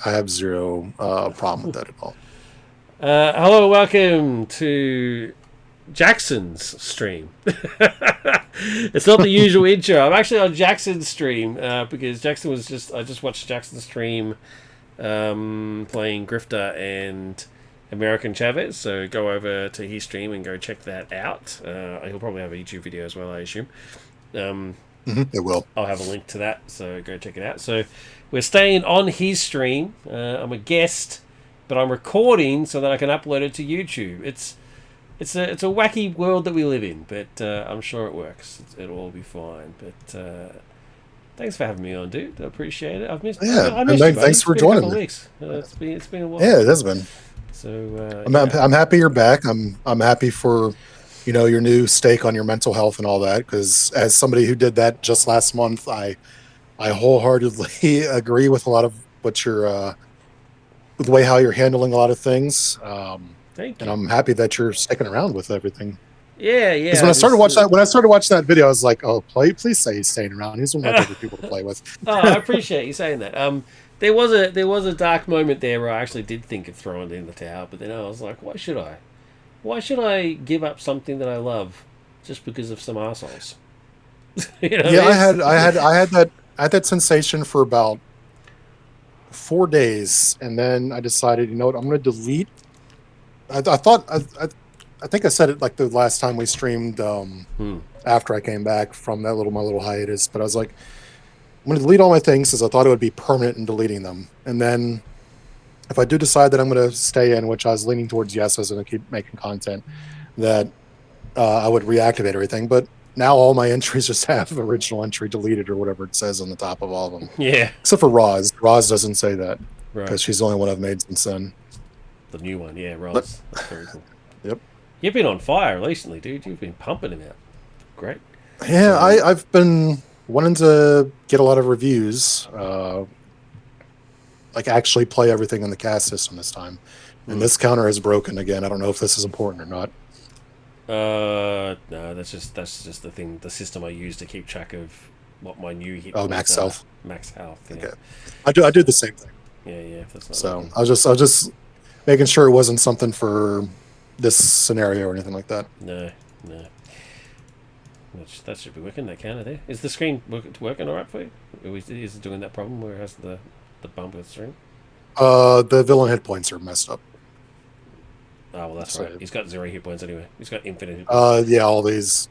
I have zero problem with that at all. Hello, welcome to Jakxin's stream. It's not the usual intro. I'm actually on Jakxin's stream because Jakxin was just. I just watched Jakxin's stream playing Grifter and American Chavez. So go over to his stream and go check that out. He'll probably have a YouTube video as well, I assume. It will. I'll have a link to that, so go check it out. So we're staying on his stream. I'm a guest, but I'm recording so that I can upload it to YouTube. It's a wacky world that we live in, but I'm sure it works. It'll all be fine. But thanks for having me on, dude. I appreciate it. Yeah, I and missed you, buddy. thanks It's for been a couple joining of me. weeks. It's been a while. Yeah, it has been. So I'm I'm happy you're back. I'm happy for your new stake on your mental health and all that. Because as somebody who did that just last month, I wholeheartedly agree with a lot of what you're with the way how you're handling a lot of things. Thank And you. I'm happy that you're sticking around with everything. Yeah, Because yeah. when I started watching that video, I was like, oh, please say he's staying around. He's one of my favorite people to play with. Oh, I appreciate you saying that. There was a dark moment there where I actually did think of throwing it in the towel, but then I was like, why should I? Why should I give up something that I love just because of some assholes? You know what Yeah, I mean? I had that sensation for about 4 days, and then I decided, you know what, I'm going to delete. I think I said it like the last time we streamed after I came back from my little hiatus, but I was like, I'm going to delete all my things because I thought it would be permanent in deleting them, and then if I do decide that I'm going to stay in, which I was leaning towards yes, I was going to keep making content, that I would reactivate everything, but now all my entries just have original entry deleted or whatever it says on the top of all of them. Yeah, Except for Roz. Roz doesn't say that right. because she's the only one I've made since then. The new one, yeah, But Ross. That's very cool. yep. You've been on fire recently, dude. You've been pumping him out. Great. Yeah, I've been wanting to get a lot of reviews, like actually play everything in the cast system this time. And this counter is broken again. I don't know if this is important or not. No, that's just the thing, the system I use to keep track of what my new hit Oh, points max are. health. Max health. Yeah. Okay, I do the same thing. Yeah. If that's not So working. I was just making sure it wasn't something for this scenario or anything like that. No. That should be working. That counter there. Is the screen working all right for you? Is it doing that problem where it has the bump with the screen? The villain hit points are messed up. Oh well, that's So, right. He's got 0 hit points anyway. He's got infinite hit points. yeah, all these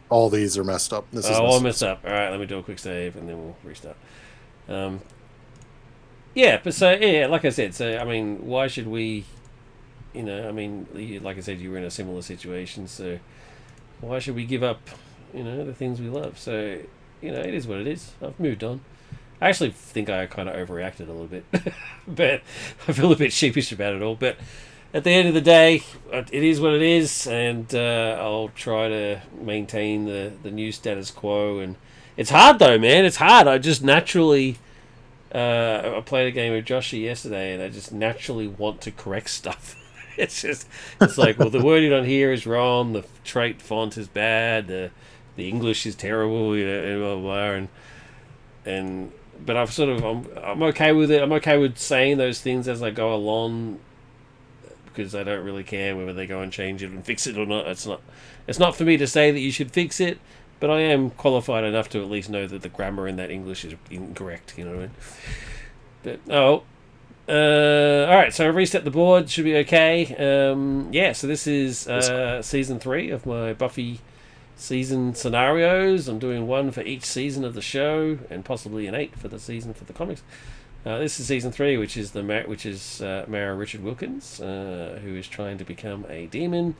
are messed up. This is Oh, I messed messed up. All right, let me do a quick save and then we'll restart. Yeah, but so yeah, like I said, so I mean, why should we? I mean, like I said, you were in a similar situation, so why should we give up? The things we love. So it is what it is. I've moved on. I actually think I kind of overreacted a little bit, but I feel a bit sheepish about it all. But at the end of the day, it is what it is, and I'll try to maintain the new status quo. And it's hard though, man. It's hard. I just naturally. I played a game with Joshy yesterday, and I just naturally want to correct stuff. It's like, well, the wording on here is wrong. The trait font is bad. The English is terrible. And blah blah blah. And but I'm okay with it. I'm okay with saying those things as I go along because I don't really care whether they go and change it and fix it or not. It's not for me to say that you should fix it, but I am qualified enough to at least know that the grammar in that English is incorrect. You know what I mean? But all right. So I reset the board. Should be okay. Yeah. So this is season 3 of my Buffy season scenarios. I'm doing one for each season of the show, and possibly an 8 for the season for the comics. This is season 3, which is Mara Richard Wilkins, who is trying to become a demon,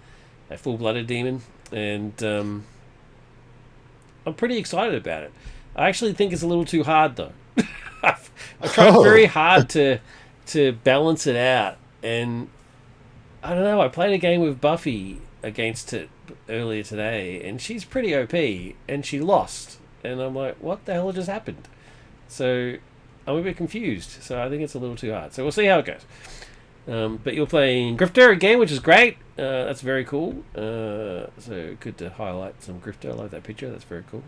a full-blooded demon, and I'm pretty excited about it. I actually think it's a little too hard though. I tried very hard to balance it out, and I don't know. I played a game with Buffy against it earlier today, and she's pretty OP, and she lost, and I'm like, what the hell just happened? So I'm a bit confused. So I think it's a little too hard. So we'll see how it goes. But you're playing Grifter again, which is great. That's very cool. So good to highlight some Grifter. I like that picture. That's very cool.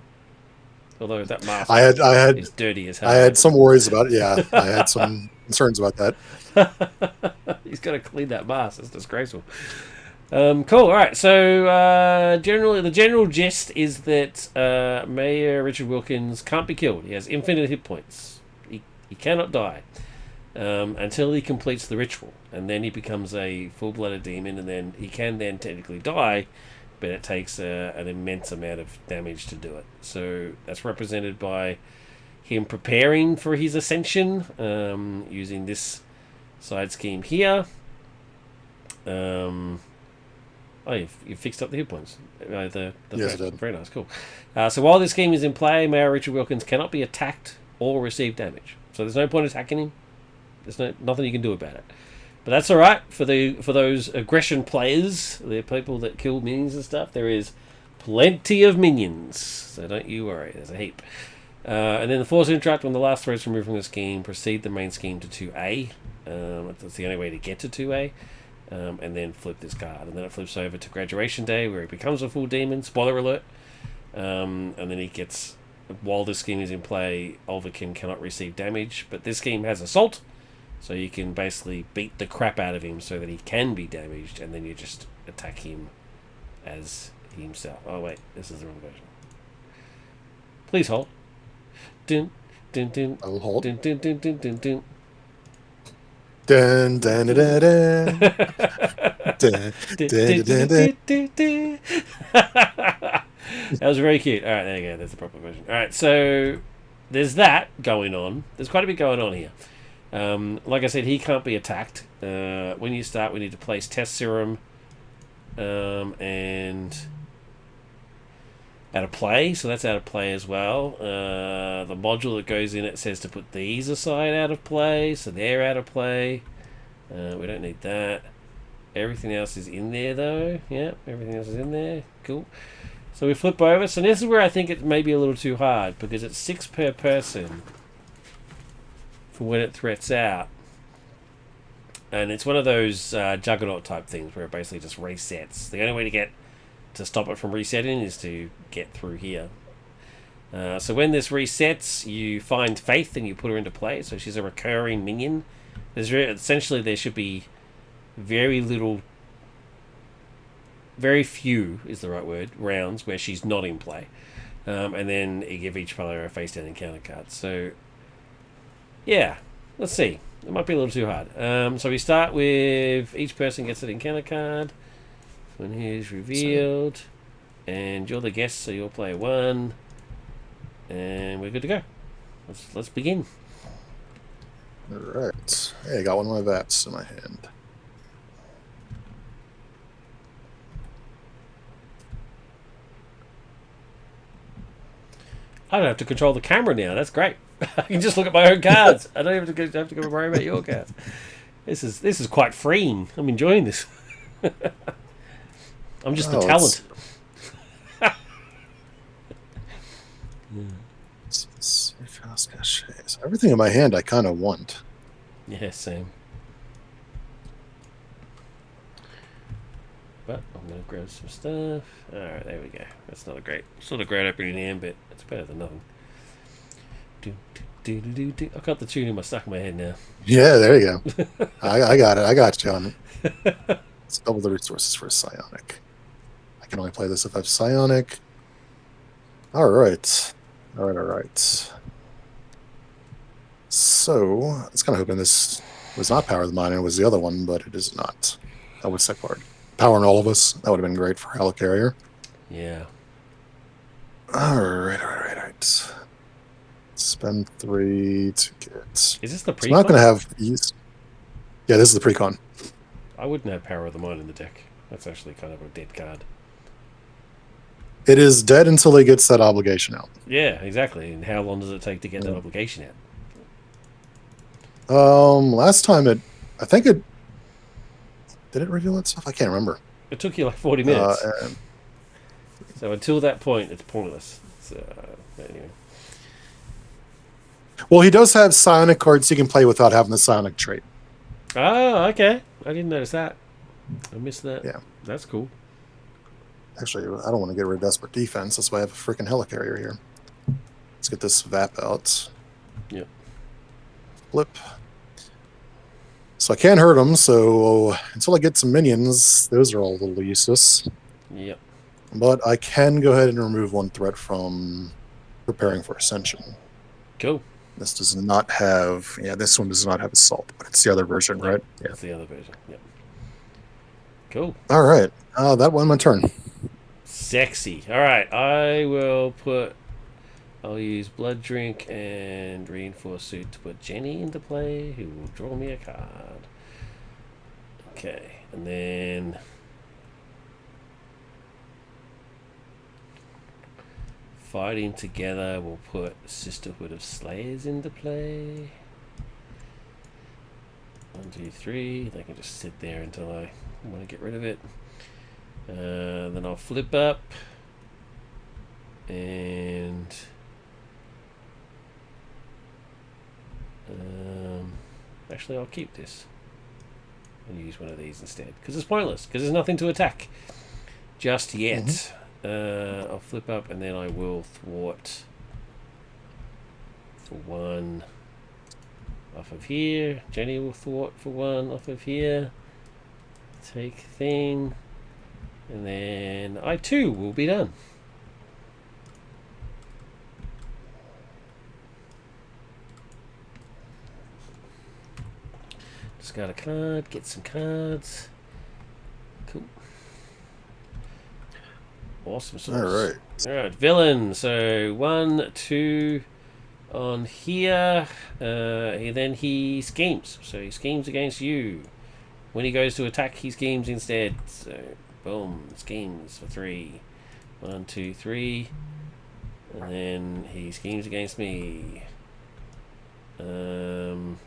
Although that I mask had I had is dirty as I hell. had some worries about it. Yeah, I had some concerns about that. He's got to clean that mask. It's disgraceful. Cool. All right. So generally, the general gist is that Mayor Richard Wilkins can't be killed. He has infinite hit points. He cannot die until he completes the ritual, and then he becomes a full-blooded demon, and then he can then technically die, but it takes an immense amount of damage to do it. So that's represented by him preparing for his ascension using this side scheme here. Oh, you've fixed up the hit points. The Yes, it did. very nice, cool. So while this scheme is in play, Mayor Richard Wilkins cannot be attacked or receive damage. So there's no point attacking him. There's nothing you can do about it. But that's all right for those aggression players, the people that kill minions and stuff. There is plenty of minions, so don't you worry. There's a heap. And then the force interrupt when the last threat is removed from the scheme. Proceed the main scheme to 2A. That's the only way to get to 2A. And then flip this card. And then it flips over to Graduation Day, where he becomes a full demon. Spoiler alert. And then he gets... While this scheme is in play, Ulverkin cannot receive damage. But this scheme has Assault, so you can basically beat the crap out of him so that he can be damaged, and then you just attack him as himself. Oh, wait. This is the wrong version. Please hold. Dun, dun, dun, I will hold. dun, dun, dun, dun, dun, dun. Dun, dun, dun, dun, dun. Dun, dun, dun, dun, dun. That was very cute. All right, there you go. There's the proper version. All right, so there's that going on. There's quite a bit going on here. Like I said, he can't be attacked. When you start, we need to place test serum and out of play. So that's out of play as well. The module that goes in it says to put these aside out of play, so they're out of play. We don't need that. Everything else is in there, though. Yeah, everything else is in there. Cool. So we flip over. So this is where I think it may be a little too hard, because it's 6 per person for when it threats out. And it's one of those Juggernaut type things where it basically just resets. The only way to stop it from resetting is to get through here. So when this resets, you find Faith and you put her into play. So she's a recurring minion. Essentially, there should be very few is the right word, rounds where she's not in play. And then you give each player a face down encounter card. So, yeah, let's see. It might be a little too hard. So we start with each person gets an encounter card when he is revealed. And you're the guest, so you'll play 1. And we're good to go. Let's begin. All right. Hey, I got one of my vats in my hand. I don't have to control the camera now. That's great. I can just look at my own cards. I don't have to go worry about your cards. This is quite freeing. I'm enjoying this. I'm just the talent. Everything in my hand I kind of want. Yeah, same. But I'm going to grab some stuff. Alright, there we go. That's not a great opening hand, but it's better than nothing. I've got the tune stuck in my head now. Yeah, there you go. I got it. I got you on it. Let's double the resources for Psionic. I can only play this if I have Psionic. All right. So, I was kind of hoping this was not Power of the Mind, it was the other one, but it is not. That was that card. Power in All of Us. That would have been great for Helicarrier. Yeah. All right. Spend 3 to get... Is this the pre-con? I'm not going to have... Yeah, this is the pre-con. I wouldn't have Power of the Mind in the deck. That's actually kind of a dead card. It is dead until he gets that obligation out. Yeah, exactly. And how long does it take to get that obligation out? Last time did it reveal itself? I can't remember. It took you like 40 minutes. So until that point, it's pointless. Anyway. Well, he does have psionic cards he can play without having the psionic trait. Oh, okay. I didn't notice that. I missed that. Yeah. That's cool. Actually, I don't want to get rid of Desperate Defense. That's why I have a freaking Helicarrier here. Let's get this VAP out. Yep. Flip. So I can't hurt them, so until I get some minions, those are all a little useless. Yep. But I can go ahead and remove one threat from preparing for Ascension. Cool. This does not have, this one does not have Assault, but it's the other version, right? Yeah. It's the other version, yep. Cool. All right. That won my turn. Sexy. All right, I'll use Blood Drink and Reinforce Suit to put Jenny into play, who will draw me a card. Okay, and then Fighting Together, we'll put Sisterhood of Slayers into play. 1, 2, 3. They can just sit there until I want to get rid of it. Then I'll flip up and actually I'll keep this and use one of these instead because it's pointless because there's nothing to attack just yet. I'll flip up and then I will thwart for 1 off of here. Jenny will thwart for 1 off of here. Take thing. And then I too will be done. Just got a card, get some cards. Cool. Awesome sauce. Alright. Alright, villain. So 1, 2 on here. Then he schemes. So he schemes against you. When he goes to attack, he schemes instead. So boom, schemes for 3. 1, 2, 3. And then he schemes against me. 1,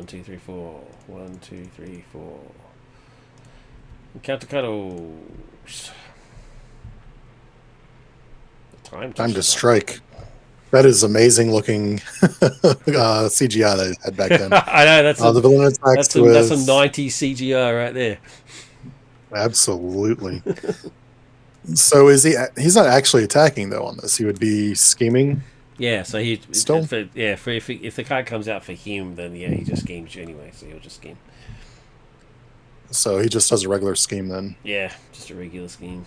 2, 3, 4. 1, 2, 3, 4. Counter cuddles. Time to strike. That is amazing looking CGI they had back then. I know that's the villain attacks that's some 90s CGI right there. Absolutely. So he's not actually attacking though on this. He would be scheming. Yeah, so he still if the card comes out for him, then he just schemes you anyway. So he'll just scheme. So he just does a regular scheme then. Yeah, just a regular scheme.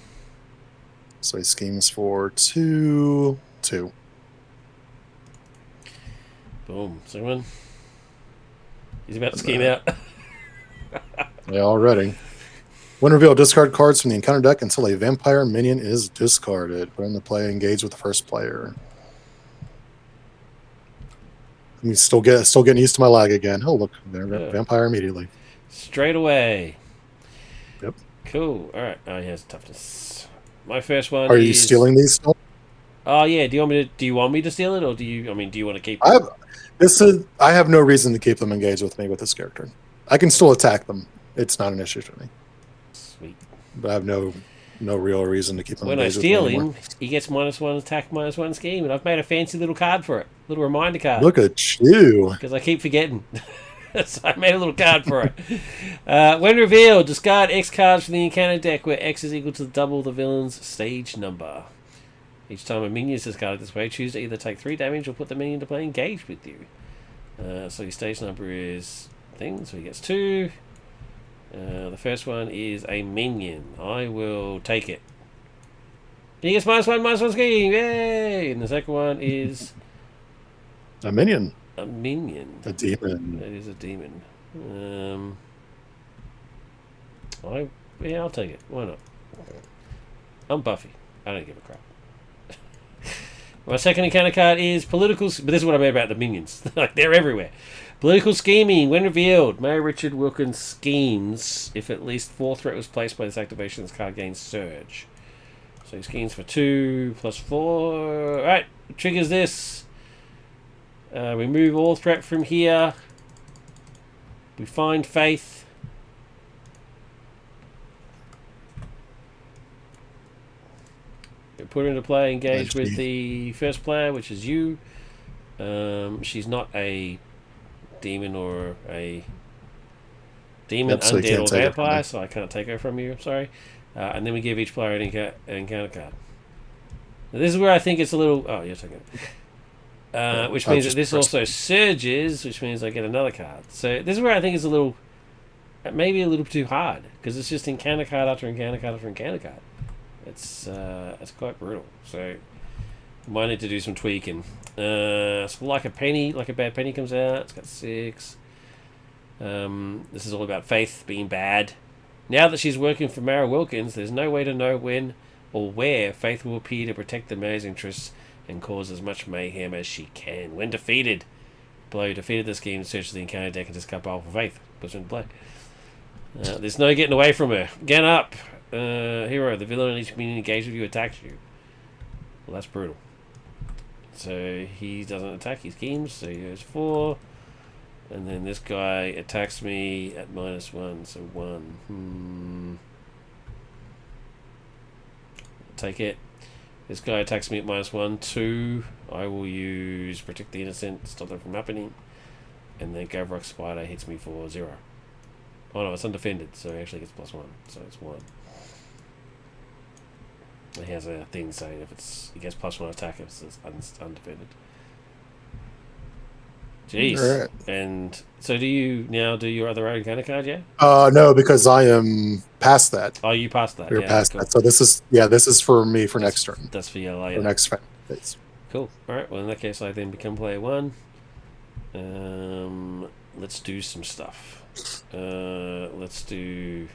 So he schemes for 2, 2. Boom. Second one. He's about to scheme out. Yeah, already. When revealed, discard cards from the encounter deck until a vampire minion is discarded. Put into play, engage with the first player. I'm still getting used to my lag again. Oh, look, there, vampire immediately. Straight away. Yep. Cool. All right. Oh, he has toughness. My first one. Are you stealing these still? Oh yeah. Do you want me to steal it, or do you want to keep? I have no reason to keep them engaged with me with this character. I can still attack them. It's not an issue for me. Sweet. But I have no real reason to keep them. When I steal him, he gets -1 attack, -1 scheme, and I've made a fancy little card for it, little reminder card. Look at you! Because I keep forgetting. So I made a little card for it. When revealed, discard X cards from the encounter deck where X is equal to double the villain's stage number. Each time a minion is discarded this way, choose to either take 3 damage or put the minion to play engaged with you. So your stage number is thing, so he gets 2. The first one is a minion. I will take it. He gets -1 scheme, yay! And the second one is a minion. A minion. A demon. It is a demon. I'll take it. Why not? I'm Buffy. I don't give a crap. My second encounter card is political, but this is what I mean about the minions. Like they're everywhere. Political scheming. When revealed, Mayor Richard Wilkins schemes if at least 4 threat was placed by this activation. This card gains surge. So he schemes for 2 + 4. All right, triggers this. Remove all threat from here. We find Faith. Put her into play, engage with the first player, which is you. She's not a demon or a demon, undead, or vampire, so I can't take her from you. I'm sorry. And then we give each player an encounter card. This is where I think it's a little. Oh, you're taking it. Which means that this also surges, which means I get another card. So this is where I think it's a little, maybe a little too hard, because it's just encounter card after encounter card after encounter card. It's quite brutal. So might need to do some tweaking. So like a bad penny comes out. It's got 6. This is all about Faith being bad. Now that she's working for Mara Wilkins, there's no way to know when or where Faith will appear to protect the mayor's interests and cause as much mayhem as she can. When defeated, Blow defeated the scheme, searches the encounter deck and discard power for Faith. Puts her into play. There's no getting away from her. Get up! Hero, the villain in each community engaged with you attacks you. Well, that's brutal. So he doesn't attack his schemes, so he goes 4. And then this guy attacks me at -1, so 1. Take it. This guy attacks me at -1, 2. I will use Protect the Innocent, stop that from happening. And then Gavrock Spider hits me for 0. Oh no, it's undefended, so it actually gets +1, so it's 1. It has a thing saying if it gets +1 attack if it's undefended. Jeez. Right. And so do you now do your other encounter card, yeah? No, because I am past that. Oh, you passed that. We're yeah, past cool. that. So this is for me for next turn. That's for you later. For next phase. Cool. Alright, well in that case I then become player 1. Let's do some stuff. Let's do...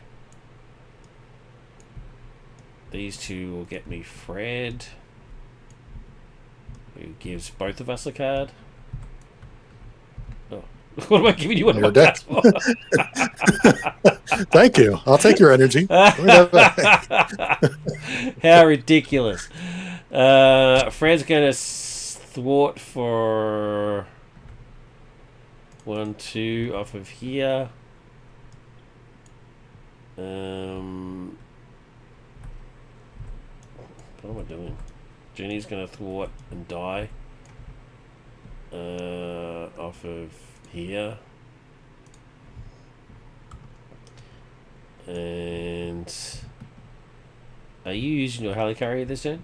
These 2 will get me Fred, who gives both of us a card. Oh. What am I giving you one of my cards for? Thank you. I'll take your energy. How ridiculous. Fred's going to thwart for 1, 2 off of here. What am I doing? Jenny's going to thwart and die off of here. And are you using your helicarrier this turn?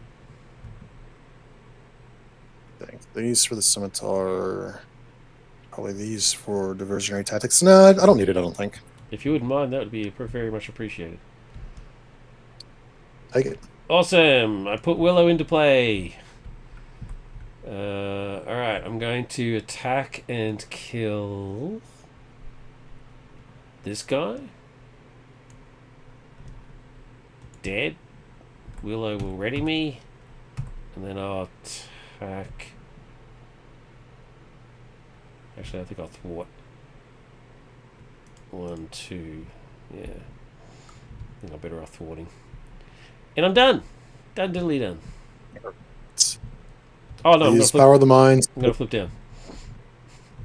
These for the scimitar. Probably these for diversionary tactics. No, I don't need it, I don't think. If you wouldn't mind, that would be very much appreciated. Take it. Awesome! I put Willow into play. Alright, I'm going to attack and kill this guy. Dead. Willow will ready me. And then I'll attack. Actually, I think I'll thwart. 1, 2. Yeah. I think I'm better off thwarting. And I'm done. Done, diddly done. Oh no, These power the minds. I'm gonna flip down.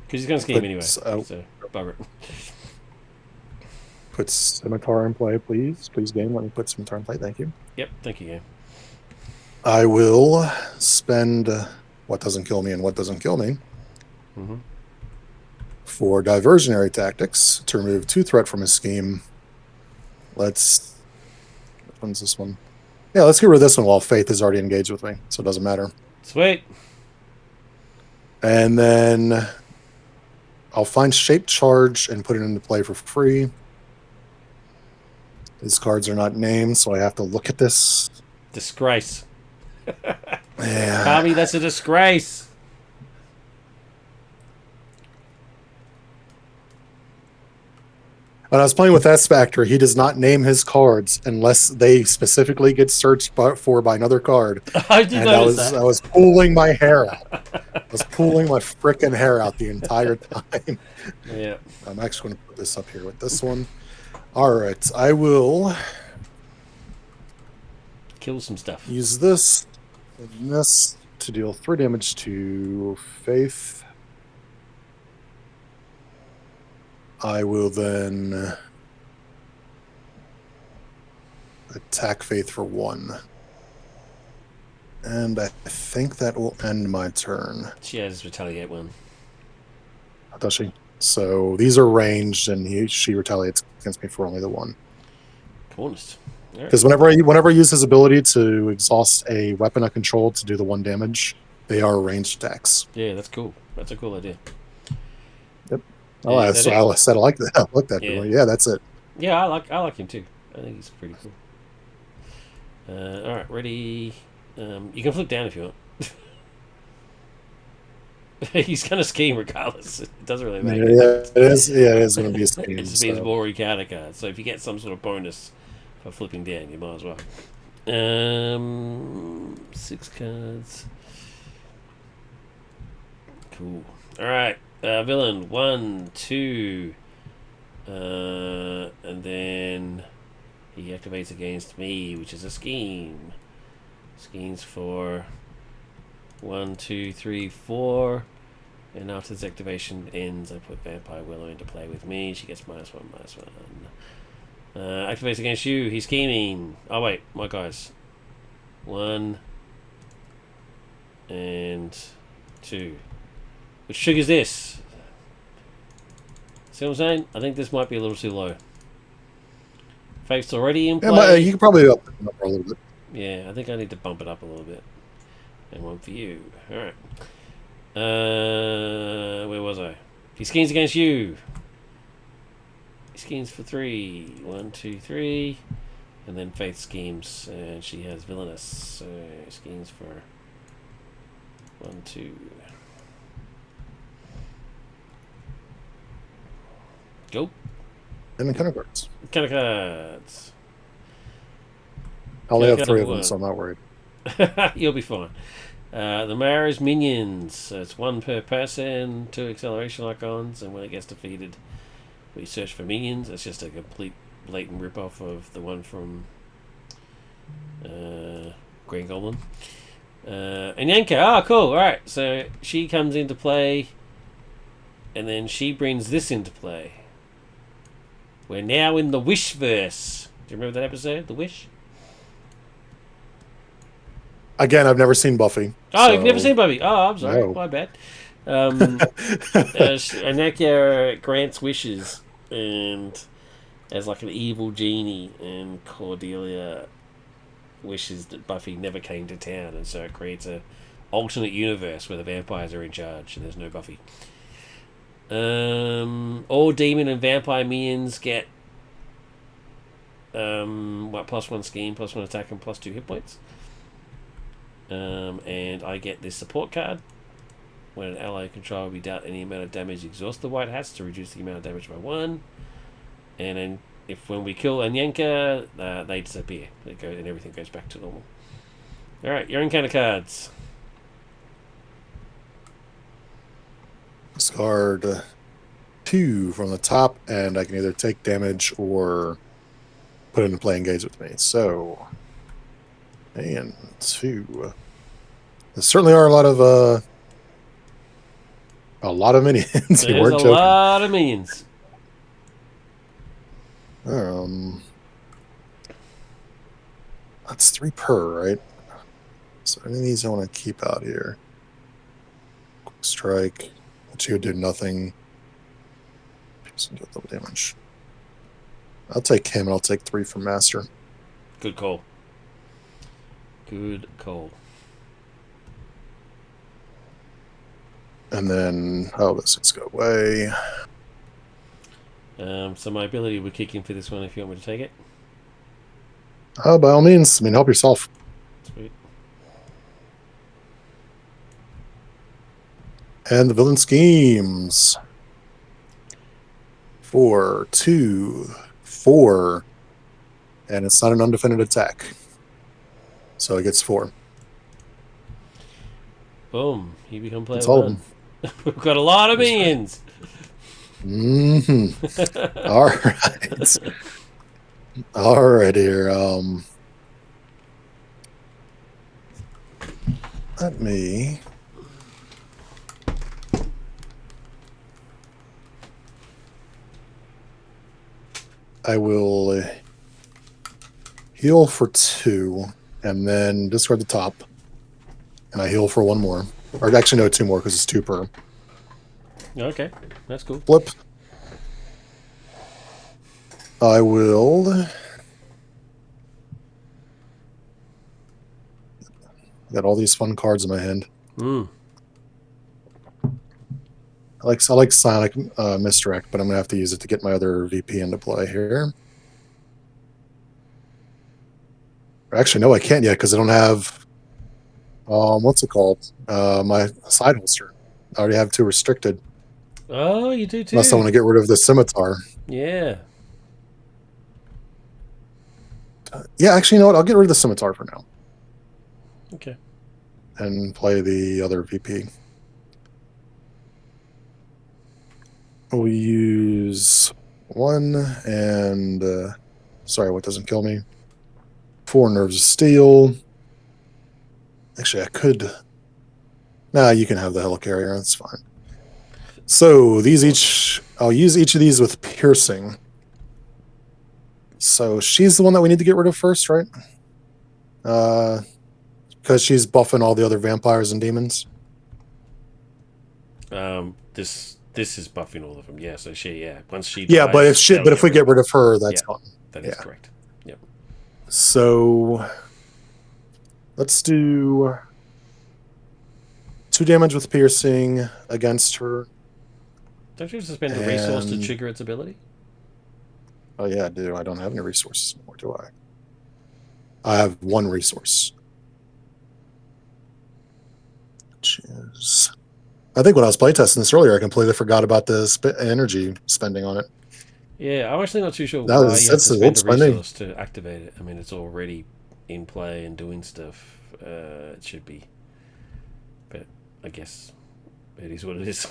Because he's gonna scheme anyway. So bugger it. Put scimitar in play, please. Please, game. Let me put scimitar in play. Thank you. Yep, thank you, game. I will spend what doesn't kill me and what doesn't kill me for diversionary tactics to remove 2 threat from his scheme. Which one's this one? Yeah, let's get rid of this one while Faith is already engaged with me, so it doesn't matter. Sweet. And then I'll find Shape Charge and put it into play for free. These cards are not named, so I have to look at this. Disgrace. Yeah. Tommy, that's a disgrace. When I was playing with S-Factor, he does not name his cards unless they specifically get searched for by another card. I did notice that. I was pulling my hair out. I was pulling my freaking hair out the entire time. Yeah. I'm actually going to put this up here with this one. All right. I will kill some stuff. Use this and this to deal 3 damage to Faith. I will then attack Faith for 1. And I think that will end my turn. She has retaliate 1. Does she? So these are ranged, and she retaliates against me for only the 1. Coolest. All right. Because whenever I use his ability to exhaust a weapon I control to do the 1 damage, they are ranged attacks. Yeah, that's cool. That's a cool idea. Yep. Oh, Is that it? I said I like that. I like that. Yeah. Yeah, that's it. Yeah, I like him too. I think he's pretty cool. All right, ready. You can flip down if you want. He's gonna scheme regardless. It doesn't really Yeah, make a difference. it is. Yeah, it is going to be a It scheme. just means So. more encounter cards. So if you get some sort of bonus for flipping down, you might as well. 6 cards. Cool. All right, villain 1, 2, and then he activates against me, which is a scheme. Schemes for 1, 2, 3, 4. And after this activation ends, I put Vampire Willow into play with me. She gets -1, -1. Activates against you. He's scheming. Oh, wait. My guys. 1 and 2. Which triggers this. See what I'm saying? I think this might be a little too low. Fate's already in play. You can probably up the number a little bit. Yeah, I think I need to bump it up a little bit. And 1 for you. Alright. Where was I? He schemes against you. He schemes for 3. 1, 2, 3. And then Faith schemes, and she has villainous. So schemes for 1, 2. Go. And then kind of cards. Kind of cards. I only have Kinda 3 of them, would. so I'm not worried. You'll be fine. The Mara's minions. So it's 1 per person, 2 acceleration icons, and when it gets defeated, we search for minions. It's just a complete blatant rip-off of the one from Green Goblin. And Yanka. Oh, cool. Alright, so she comes into play, and then she brings this into play. We're now in the Wish-verse. Do you remember that episode, The Wish? Again, I've never seen Buffy. Oh, you've never seen Buffy? Oh, I'm sorry. No. My bad. Anakia grants wishes and as like an evil genie, and Cordelia wishes that Buffy never came to town, and so it creates a alternate universe where the vampires are in charge and there's no Buffy. All demon and vampire minions get +1 scheme, +1 attack, and +2 hit points. And I get this support card. When an ally control be dealt any amount of damage, exhaust the white hats to reduce the amount of damage by 1. And then when we kill Anyanka, they disappear. And everything goes back to normal. Alright, your encounter cards. Discard 2 from the top, and I can either take damage or put it in play, engage with me. So, and 2. There certainly are a lot of minions. There's a lot of minions. That's 3 per, right? So any of these I want to keep out here. Quick strike. 2 did nothing. Doesn't do double damage. I'll take him, and I'll take 3 from Master. Good call. Good call. And then, this has go away. So my ability would kick in for this one if you want me to take it. By all means. I mean, help yourself. Sweet. And the villain schemes. 4, 2, 4. And it's not an undefended attack. So it gets 4. Boom. You become player That's all 1. We've got a lot of minions. All right. All right here. Let me. I will heal for 2, and then discard the top, and I heal for 1 more. Or actually, no, 2 more because it's 2 per. Okay, that's cool. Flip. I will Got all these fun cards in my hand. Mm. I like Sonic Misdirect, but I'm gonna have to use it to get my other VP into play here. Actually, no, I can't yet because I don't have what's it called? My side holster. I already have 2 restricted. Oh, you do Unless I too. want to get rid of the scimitar. Yeah. Yeah, actually, you know what? I'll get rid of the scimitar for now Okay. and play the other VP. We'll use 1 and sorry, what doesn't kill me? 4 nerves of steel. Actually, I could. Nah, you can have the helicarrier. That's fine. So these each, I'll use each of these with piercing. So she's the one that we need to get rid of first, right? Because she's buffing all the other vampires and demons. This is buffing all of them. Yeah. So once she Yeah, but dies, they'll if get we rid get of rid her. of her, that's Yeah, gone. that is Yeah. correct. Yep. So let's do 2 damage with piercing against her. Don't you suspend a resource to And trigger its ability? oh yeah, I do. I don't have any resources anymore, do I? I have 1 resource. Which is, I think when I was playtesting this earlier, I completely forgot about the energy spending on it. Yeah, I'm actually not too sure Now why you have that's to the spend old a spending. resource to activate it. I mean, it's already in play and doing stuff. It should be, but I guess it is what it is.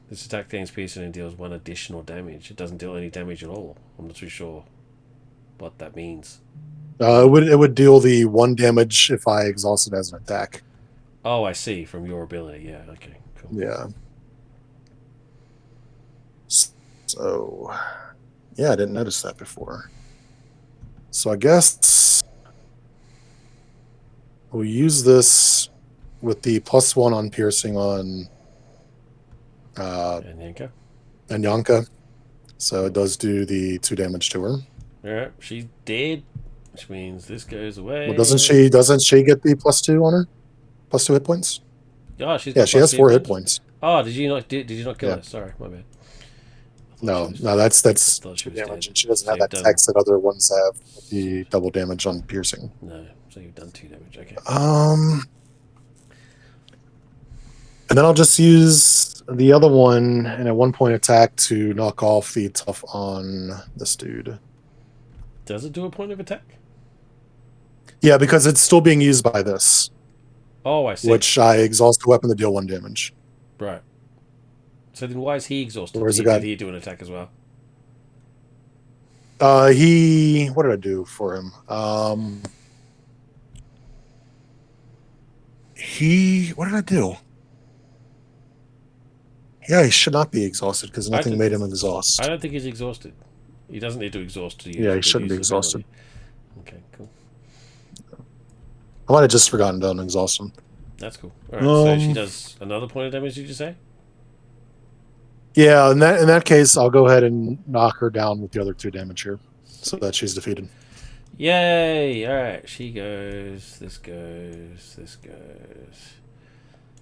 This attack gains piercing and deals 1 additional damage. It doesn't deal any damage at all. I'm not too sure what that means. It would deal the 1 damage if I exhaust it as an attack. Oh, I see. From your ability. Yeah. Okay. Cool. Yeah. So yeah, I didn't notice that before. So I guess we'll use this with the +1 on piercing on And Yanka. Anyanka. So it does do the 2 damage to her. Alright, she's dead, which means this goes Well, away. doesn't she get the +2 on her? +2 hit points? Oh, she's Yeah, got she plus has two hit 4 hit points. points. Oh, did you not kill Yeah. her? Sorry, my bad. No, I that's thought she 2 was damage, dead. and she doesn't So have you've that done text that other ones have with the double damage on piercing. no. So you've done 2 damage. Okay. And then I'll just use the other one in a 1-point attack to knock off the tough on this dude. Does it do a point of attack? Yeah, because it's still being used by this, Oh, I see. which I exhaust a weapon to deal 1 damage. Right. So then why is he exhausted? Where's the Did guy? he do an attack as well? What did I do for him? What did I do? Yeah, he should not be exhausted because nothing made him exhaust. I don't think he's exhausted. He doesn't need to exhaust to Yeah, he use shouldn't be his exhausted. ability. Okay, cool. I might have just forgotten to unexhaust him. That's cool. Alright, so she does another point of damage, did you say? Yeah, in that case, I'll go ahead and knock her down with the other 2 damage here, so that she's defeated. Yay! Alright, she goes, this goes, this goes.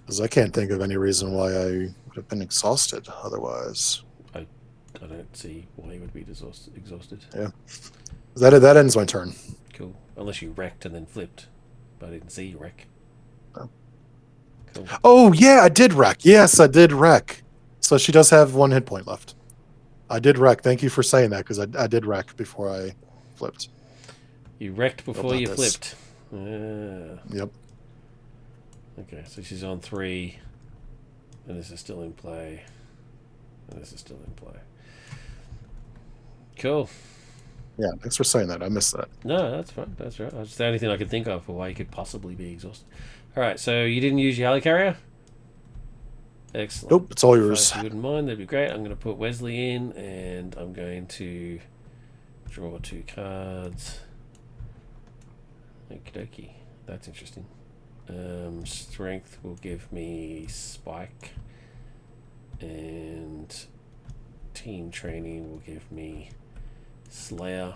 Because I can't think of any reason why I would have been exhausted otherwise. I don't see why you would be exhausted. Yeah. That ends my turn. Cool. Unless you wrecked and then flipped. But I didn't see you wreck. Oh. Cool. Oh, yeah, I did wreck. Yes, I did wreck. So she does have 1 hit point left. I did wreck. Thank you for saying that, because I did wreck before I flipped. You wrecked before you flipped. Yep. Okay, so she's on 3. And this is still in play. And this is still in play. Cool. Yeah, thanks for saying that. I missed that. No, that's fine. That's right. That's the only thing I could think of for why you could possibly be exhausted. Alright, so you didn't use your helicarrier? Excellent. Nope, it's all yours. If you wouldn't mind, that'd be great. I'm going to put Wesley in, and I'm going to draw 2 cards. Okie dokie. That's interesting. Strength will give me Spike, and team training will give me Slayer.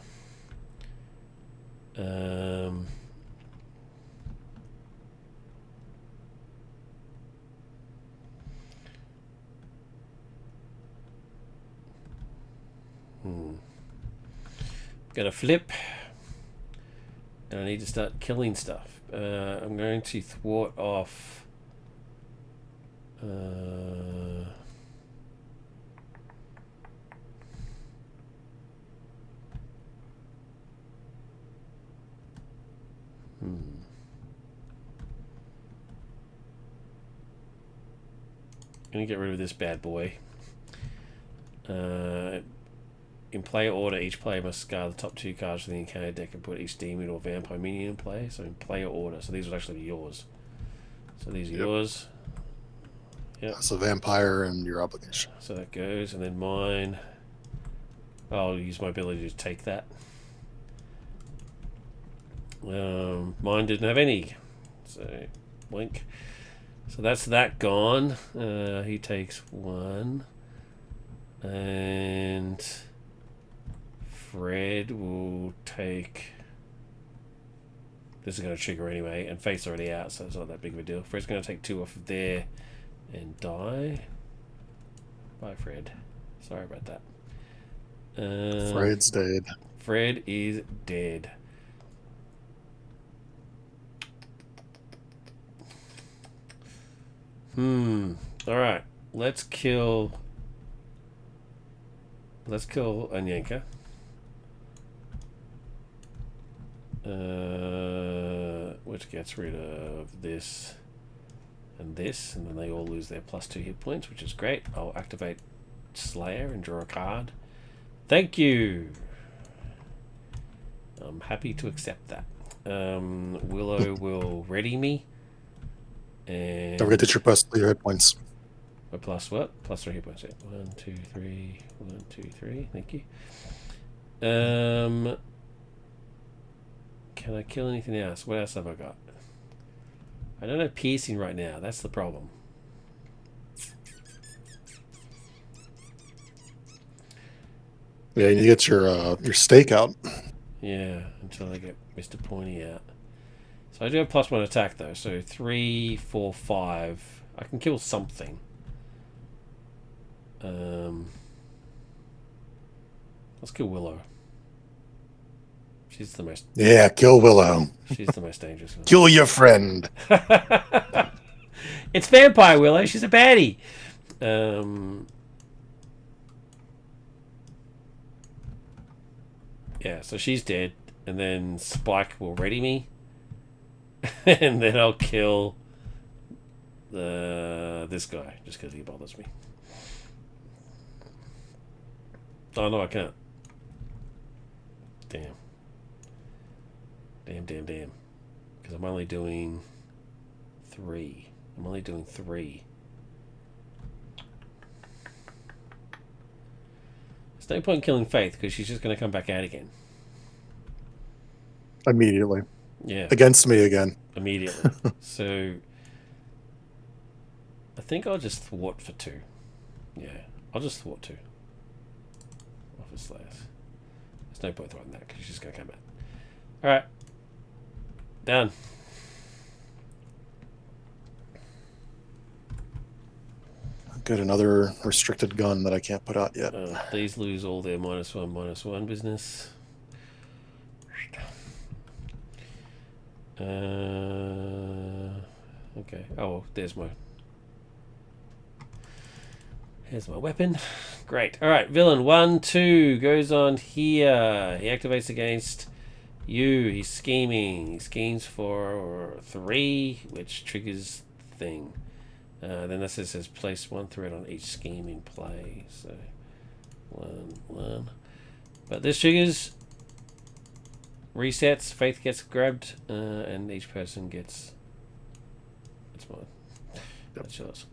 Gonna flip. And I need to start killing stuff. I'm going to thwart off... Gonna get rid of this bad boy. In player order, each player must discard the top 2 cards from the encounter deck and put each demon or vampire minion in play. So in player order. So these would actually be yours. So these are yours. Yep. That's a vampire and your obligation. So that goes, and then mine. I'll use my ability to take that. Mine didn't have any. So, blink. So that's that gone. He takes 1. And Fred will take... This is going to trigger anyway, and Fate's already out, so it's not that big of a deal. Fred's going to take 2 off of there and die. Bye, Fred. Sorry about that. Fred's dead. Fred is dead. Alright. Let's kill Anyanka. Which gets rid of this and this, and then they all lose their +2 hit points, which is great. I'll activate Slayer and draw a card. Thank you. I'm happy to accept that. Willow will ready me. And don't forget that you're +3 hit points. Plus what? +3 hit points. Yeah. 1, 2, 3. 1, 2, 3. Thank you. Can I kill anything else? What else have I got? I don't have piercing right now. That's the problem. Yeah, you get your stake out. Yeah, until I get Mr. Pointy out. So I do have +1 attack though. So 3, 4, 5. I can kill something. Let's kill Willow. She's the most... Yeah, kill Willow. She's the most dangerous one. Kill your friend. It's Vampire Willow. She's a baddie. Yeah, so she's dead. And then Spike will ready me. And then I'll kill this guy. Just because he bothers me. Oh, no, I can't. Damn. Damn. Because I'm only doing 3. There's no point in killing Faith because she's just going to come back out again. Immediately. Yeah. Against me again. Immediately. So I think I'll just thwart for 2. Yeah. I'll just thwart 2. Off his Slayers. There's no point throwing that because she's just going to come out. Alright. Done. Good, another restricted gun that I can't put out yet. These lose all their -1/-1 business. Okay. Oh, there's my weapon. Great. All right, villain 1, 2 goes on here. He activates against you. He's scheming. He schemes for 3, which triggers thing. Then this says place 1 threat on each scheme in play. So 1. But this triggers, resets, Faith gets grabbed, and each person gets... That's mine. That's yours.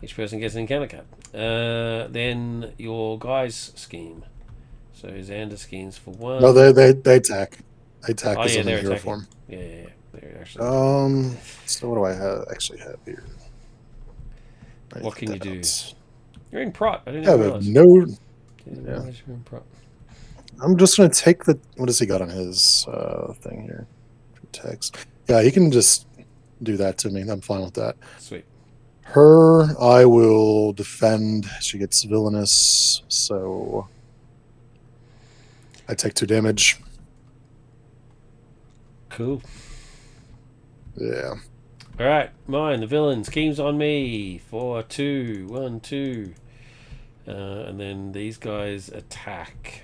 Each person gets an encounter card. Then your guy's scheme. So Xander schemes for 1. No, they attack. They attack because of the hero form. Yeah. They're actually... So what do I actually have here? What can you do? You're in prot. I didn't have realize. No. Yeah. You're in prot. I'm just going to take the... What has he got on his thing here? Text. Yeah, he can just do that to me. I'm fine with that. Sweet. Her, I will defend. She gets villainous, so I take 2 damage. Cool. Yeah. All right, mine. The villain schemes on me for 2, 1, 2, and then these guys attack.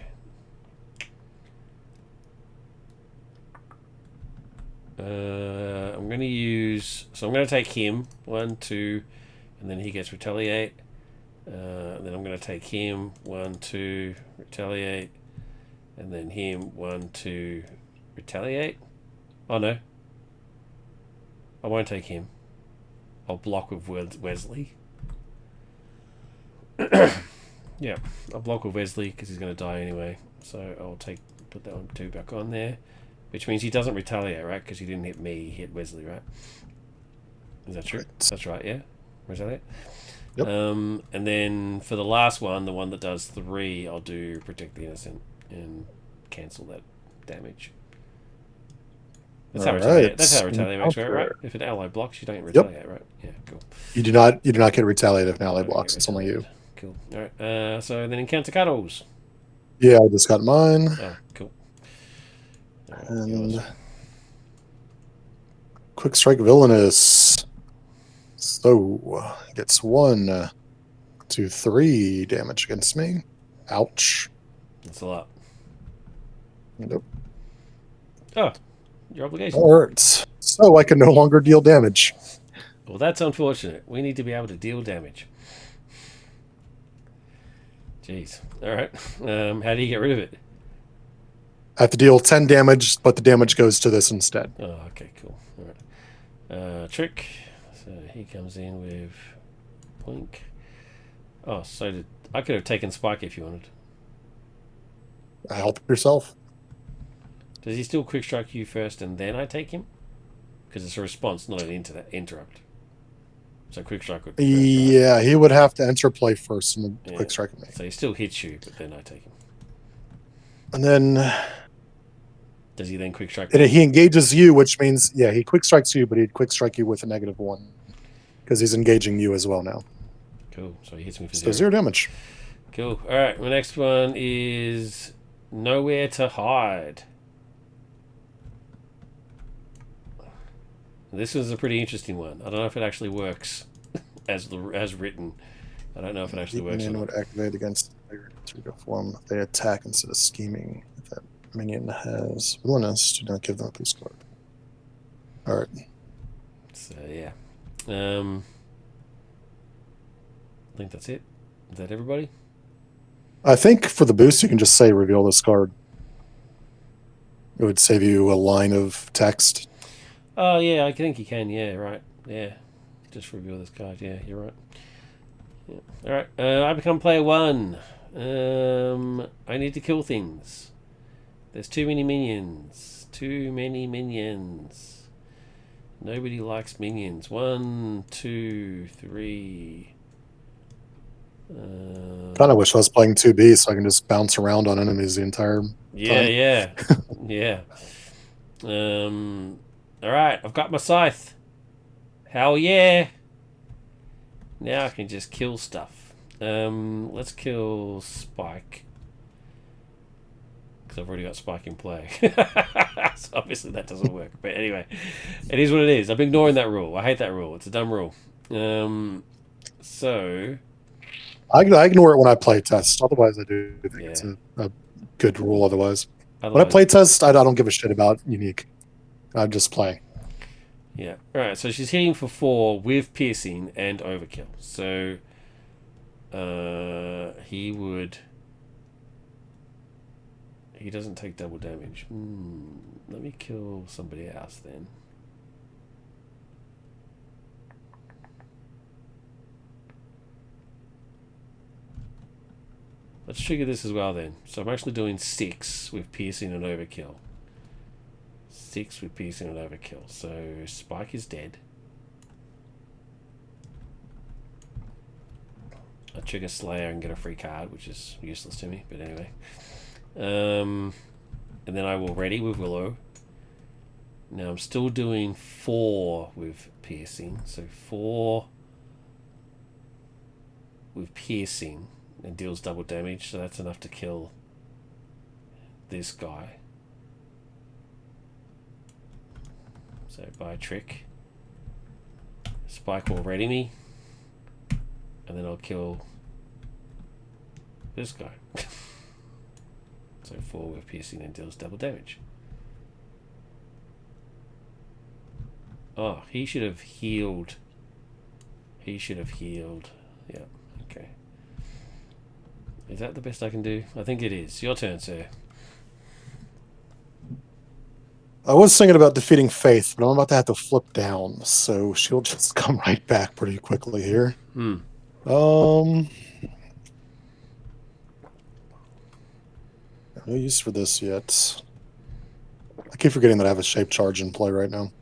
I'm going to use. So I'm going to take him 1, 2, and then he gets retaliate. And then I'm going to take him 1, 2, retaliate, and then him 1, 2, retaliate. Oh no, I won't take him. I'll block with Wesley. Yeah, I'll block with Wesley because he's going to die anyway. So I'll put that one 2 back on there, which means he doesn't retaliate, right? Because he didn't hit me, he hit Wesley, right? Is that true? Right. That's right. Yeah, retaliate. Yep. And then for the last one, the one that does 3, I'll do protect the innocent and cancel that damage. That's how retaliate. That's how retaliate works, right? If an ally blocks, you don't retaliate, right? Yeah, cool. You do not get retaliate if an ally blocks. It's only you. Cool. All right. So then encounter cuddles. Yeah, I just got mine. Oh, cool. Right, and quick strike villainous. So gets 1, 2, 3 damage against me. Ouch. That's a lot. Nope. Oh, your obligation. That hurts. So I can no longer deal damage. Well, that's unfortunate. We need to be able to deal damage. Jeez. All right. How do you get rid of it? I have to deal 10 damage, but the damage goes to this instead. Oh, okay, cool. All right. Trick. So he comes in with Blink. Oh, so I could have taken Spike if you wanted. Help yourself. Does he still quick strike you first and then I take him? Because it's a response, not an interrupt. So quick strike would be first, right? Yeah, he would have to enter play first and quick strike me. So he still hits you, but then I take him. And then does he then quick strike? And he engages you, which means he quick strikes you, but he'd quick strike you with a -1 because he's engaging you as well now. Cool. So he hits me for 0 damage. Cool. All right. My next one is Nowhere to Hide. This was a pretty interesting one. I don't know if it actually works as written. I don't know if it actually works. Minion would activate against to form if they attack instead of scheming. If that minion has villainous, do not give them a police card. All right. So yeah, I think that's it. Is that everybody? I think for the boost, you can just say reveal this card. It would save you a line of text. Oh yeah, I think you can. Yeah, right. Yeah, just reveal this card. Yeah, you're right. Yeah. All right. I become player 1. I need to kill things. There's too many minions. Too many minions. Nobody likes minions. 1, 2, 3. Kind of wish I was playing 2B so I can just bounce around on enemies the entire time. Yeah. All right, I've got my scythe. Hell yeah! Now I can just kill stuff. Let's kill Spike. Because I've already got Spike in play. So obviously that doesn't work. But anyway, it is what it is. I'm ignoring that rule. I hate that rule. It's a dumb rule. So I ignore it when I play test. Otherwise, I do think it's a good rule. Otherwise, when I play test, I don't give a shit about unique. I'm just playing. Yeah. All right. So she's hitting for 4 with piercing and overkill. So he would. He doesn't take double damage. Let me kill somebody else then. Let's trigger this as well then. So I'm actually doing 6 with piercing and overkill. 6 with piercing and overkill. So Spike is dead. I trigger Slayer and get a free card, which is useless to me, but anyway. And then I will ready with Willow. Now I'm still doing 4 with piercing. So 4 with piercing and deals double damage, so that's enough to kill this guy. So by trick, Spike will ready me, and then I'll kill this guy. So 4 with piercing and deals double damage. Oh, he should have healed. He should have healed. Yeah, okay. Is that the best I can do? I think it is. Your turn, sir. I was thinking about defeating Faith, but I'm about to have to flip down, so she'll just come right back pretty quickly here. No use for this yet. I keep forgetting that I have a shape charge in play right now.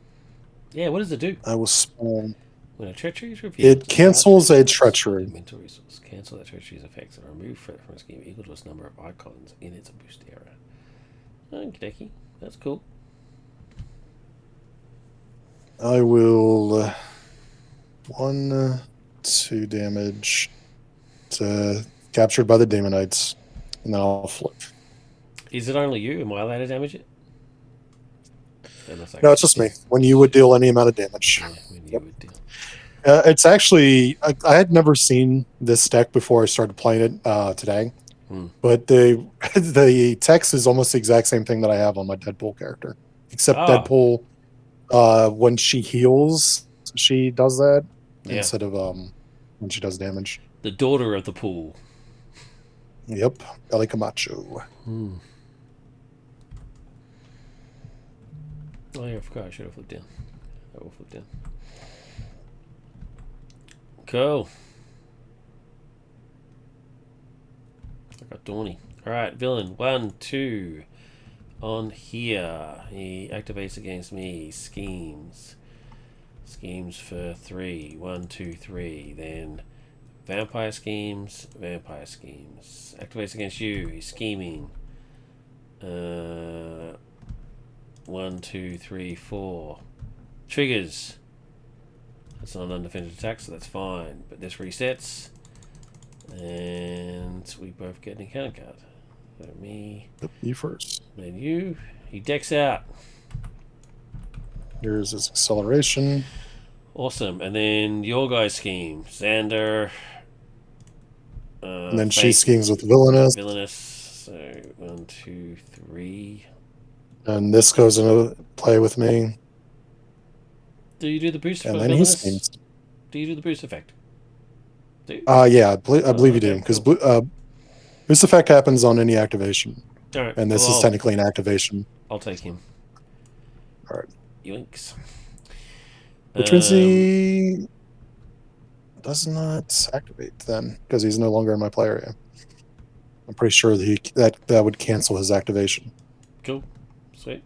Yeah, what does it do? I will spawn. When a treachery is revealed, It cancels a treachery. Mental resource. Cancel that treachery's effects and remove threat from a scheme equal to its number of icons in its boost area. Okie dokie. That's cool. I will 1, 2 damage to captured by the Demonites, and then I'll flip. Is it only you? Am I allowed to damage it? No, it's just me. When you would deal any amount of damage. Yeah, when you would deal. It's actually, I had never seen this deck before I started playing it today, but the text is almost the exact same thing that I have on my Deadpool character, except Deadpool, when she heals, she does that instead of when she does damage. The daughter of the pool. Yep, Ellie Camacho. Oh yeah, I forgot I should have flipped down. I will flip down. Cool. I got Dawny. Alright, villain. 1, 2. On here. He activates against me. Schemes. Schemes for 3. 1, 2, 3. Then vampire schemes. Vampire schemes. Activates against you. He's scheming. 1, 2, 3, 4. Triggers. That's not an undefended attack, so that's fine. But this resets. And we both get an encounter card. So me. You first. Then you. He decks out. Here's his acceleration. Awesome. And then your guy's scheme. Xander. And then she schemes with Villainous. Villainous. So 1, 2, 3. And this goes into play with me. Do you do the boost and for then Villainous? he schemes. Do you do the boost effect? Yeah, I believe you do. Because cool. Boost effect happens on any activation. Right, and this is technically an activation. I'll take him. All right. Yoinks. Which means he does not activate then, because he's no longer in my play area. I'm pretty sure that that would cancel his activation. Cool. Sweet.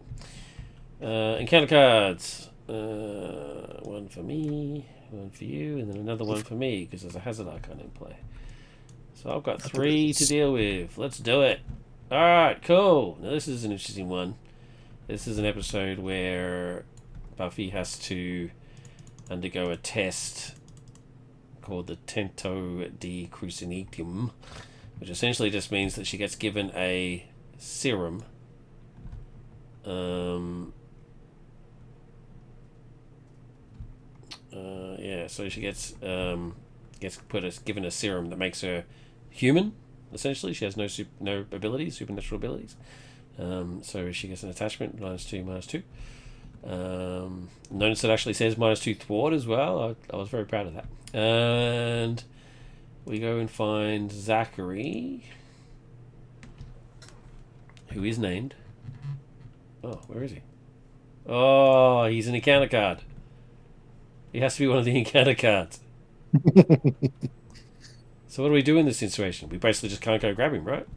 Encounter cards. 1 for me, 1 for you, and then another 1 for me, because there's a hazard icon in play. So I've got 3 to deal with. Let's do it. Alright, cool. Now this is an interesting one. This is an episode where Buffy has to undergo a test called the Tento di Crucinitium, which essentially just means that she gets given a serum. So she gets given a serum that makes her human. Essentially, she has no abilities, supernatural abilities. So she gets an attachment -2, -2. Notice it actually says -2 thwart as well. I was very proud of that. And we go and find Zachary, who is named. Oh, where is he? Oh, he's an encounter card. He has to be one of the encounter cards. So what do we do in this situation? We basically just can't go grab him, right? It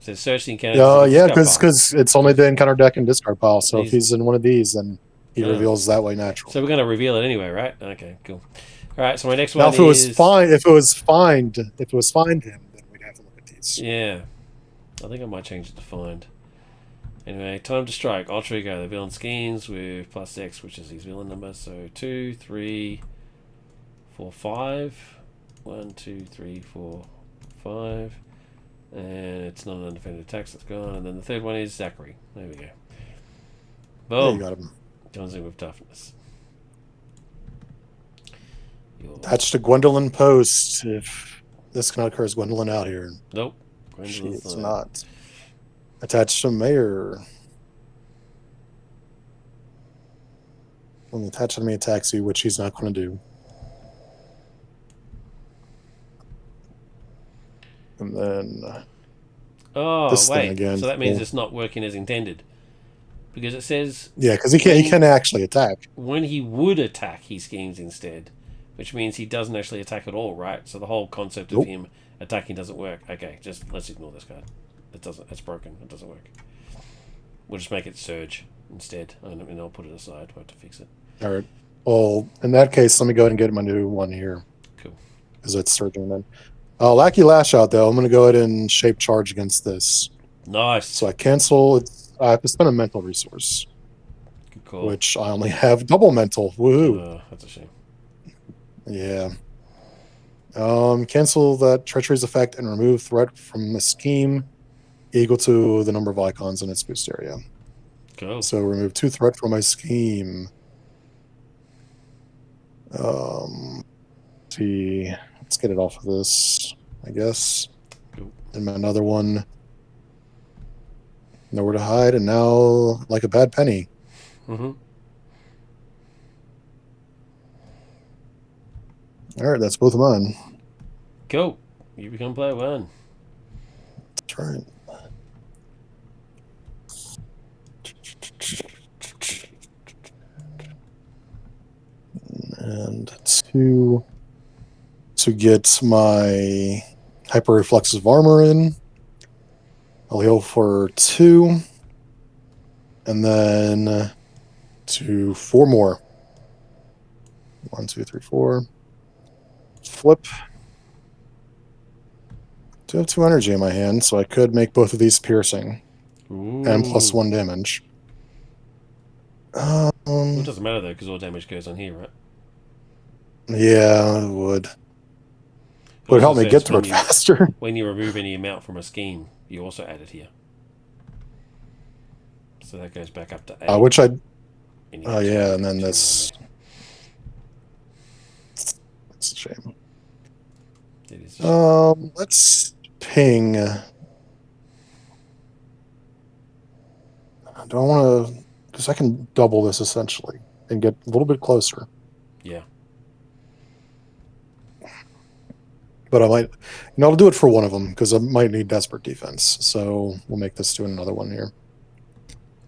says search the encounter. Yeah, because it's only the encounter deck and discard pile. So if he's in one of these, then he reveals that way naturally. So we're going to reveal it anyway, right? Okay, cool. All right, so my next one now, if it was find him, then we'd have to look at these. Yeah, I think I might change it to find. Anyway, time to strike. I'll trigger the villain schemes with +X, which is his villain number. So 2, 3, 4, 5. 1, 2, 3, 4, 5. And it's not an undefended attack, so it's gone. And then the third one is Zachary. There we go. Yeah, you Boom. got him. Joins in with toughness. Attached to Gwendolyn Post. If this cannot occur, is Gwendolyn out here? Nope. She Gwendolyn's is not. not. Attached to Mayor. When the attached enemy attacks you, which he's not going to do. And then Oh, this thing wait. again. So that means it's not working as intended. Because it says Yeah, because he can actually attack. when he would attack, he schemes instead. Which means he doesn't actually attack at all, right? So the whole concept of him attacking doesn't work. Okay, just let's ignore this card. It doesn't. It's broken. It doesn't work. We'll just make it surge instead, and I'll put it aside. We'll have to fix it. All right. Well, in that case, let me go ahead and get my new one here. Cool. Because it's surging then. Lackey Lash Out, though. I'm going to go ahead and shape charge against this. Nice. So I cancel. I have to spend a mental resource. Good call. Which I only have double mental. Woohoo. That's a shame. Yeah. Cancel that treachery's effect and remove threat from the scheme equal to the number of icons in its boost area. Cool. So remove 2 threat from my scheme. See, let's get it off of this, I guess. Cool. And another one. Nowhere to hide, and now like a bad penny. Mm-hmm. All right, that's both of mine. Cool. You become player 1. That's right. And 2 to get my hyper reflexive armor in. I'll heal for 2. And then to 4 more. 1, 2, 3, 4. Flip. Do have 2 energy in my hand, so I could make both of these piercing. Ooh. And +1 damage. Well, it doesn't matter though, because all damage goes on here, right? Yeah, it would. Would help me get through it faster. When you remove any amount from a scheme, you also add it here. So that goes back up to 8. Which I... Oh, yeah, and then this... It's a shame. It is a shame. Let's ping... I don't want to... Because I can double this, essentially, and get a little bit closer. Yeah. But I might... I'll do it for one of them, because I might need desperate defense. So we'll make this to another one here.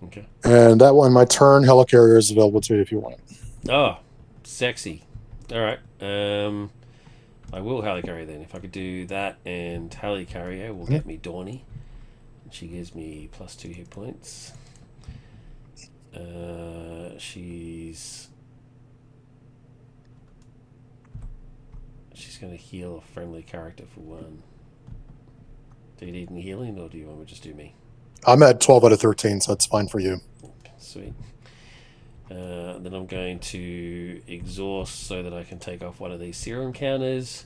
Okay. And that one, my turn, helicarrier is available to you if you want it. Oh, sexy. All right. I will helicarrier then. If I could do that, and helicarrier will get me Dawny. She gives me +2 hit points. She's going to heal a friendly character for 1. Do you need any healing, or do you want to just do me? I'm at 12 out of 13, so that's fine for you. Sweet. Then I'm going to exhaust so that I can take off one of these serum counters.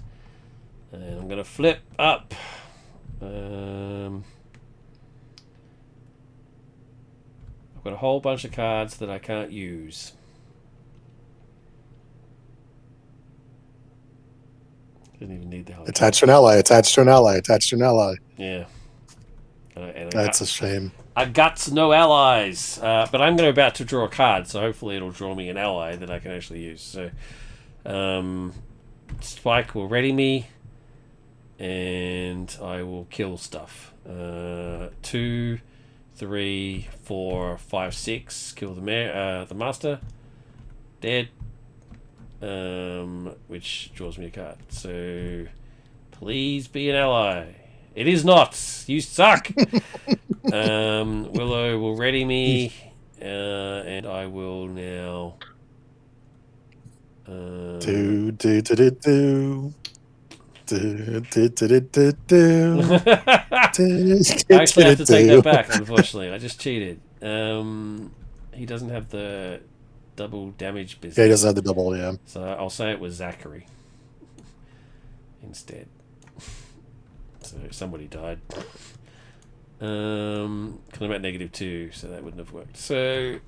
And I'm going to flip up. I've got a whole bunch of cards that I can't use. Didn't even need the hell. Attached to an ally, attached to an ally, attached to an ally. Yeah. That's a shame. I got no allies, but I'm about to draw a card, so hopefully it'll draw me an ally that I can actually use. So, Spike will ready me, and I will kill stuff. 2, 3, 4, 5, 6. Kill the master. Dead. Which draws me a card. So, please be an ally. It is not. You suck. Willow will ready me, and I will now. Do do do do do. Do, do, do, do, do. I actually have to take that back, unfortunately. I just cheated. He doesn't have the double damage business. Yeah, he doesn't have the double, yeah. So I'll say it was Zachary instead. So somebody died. Because I'm at -2, so that wouldn't have worked. So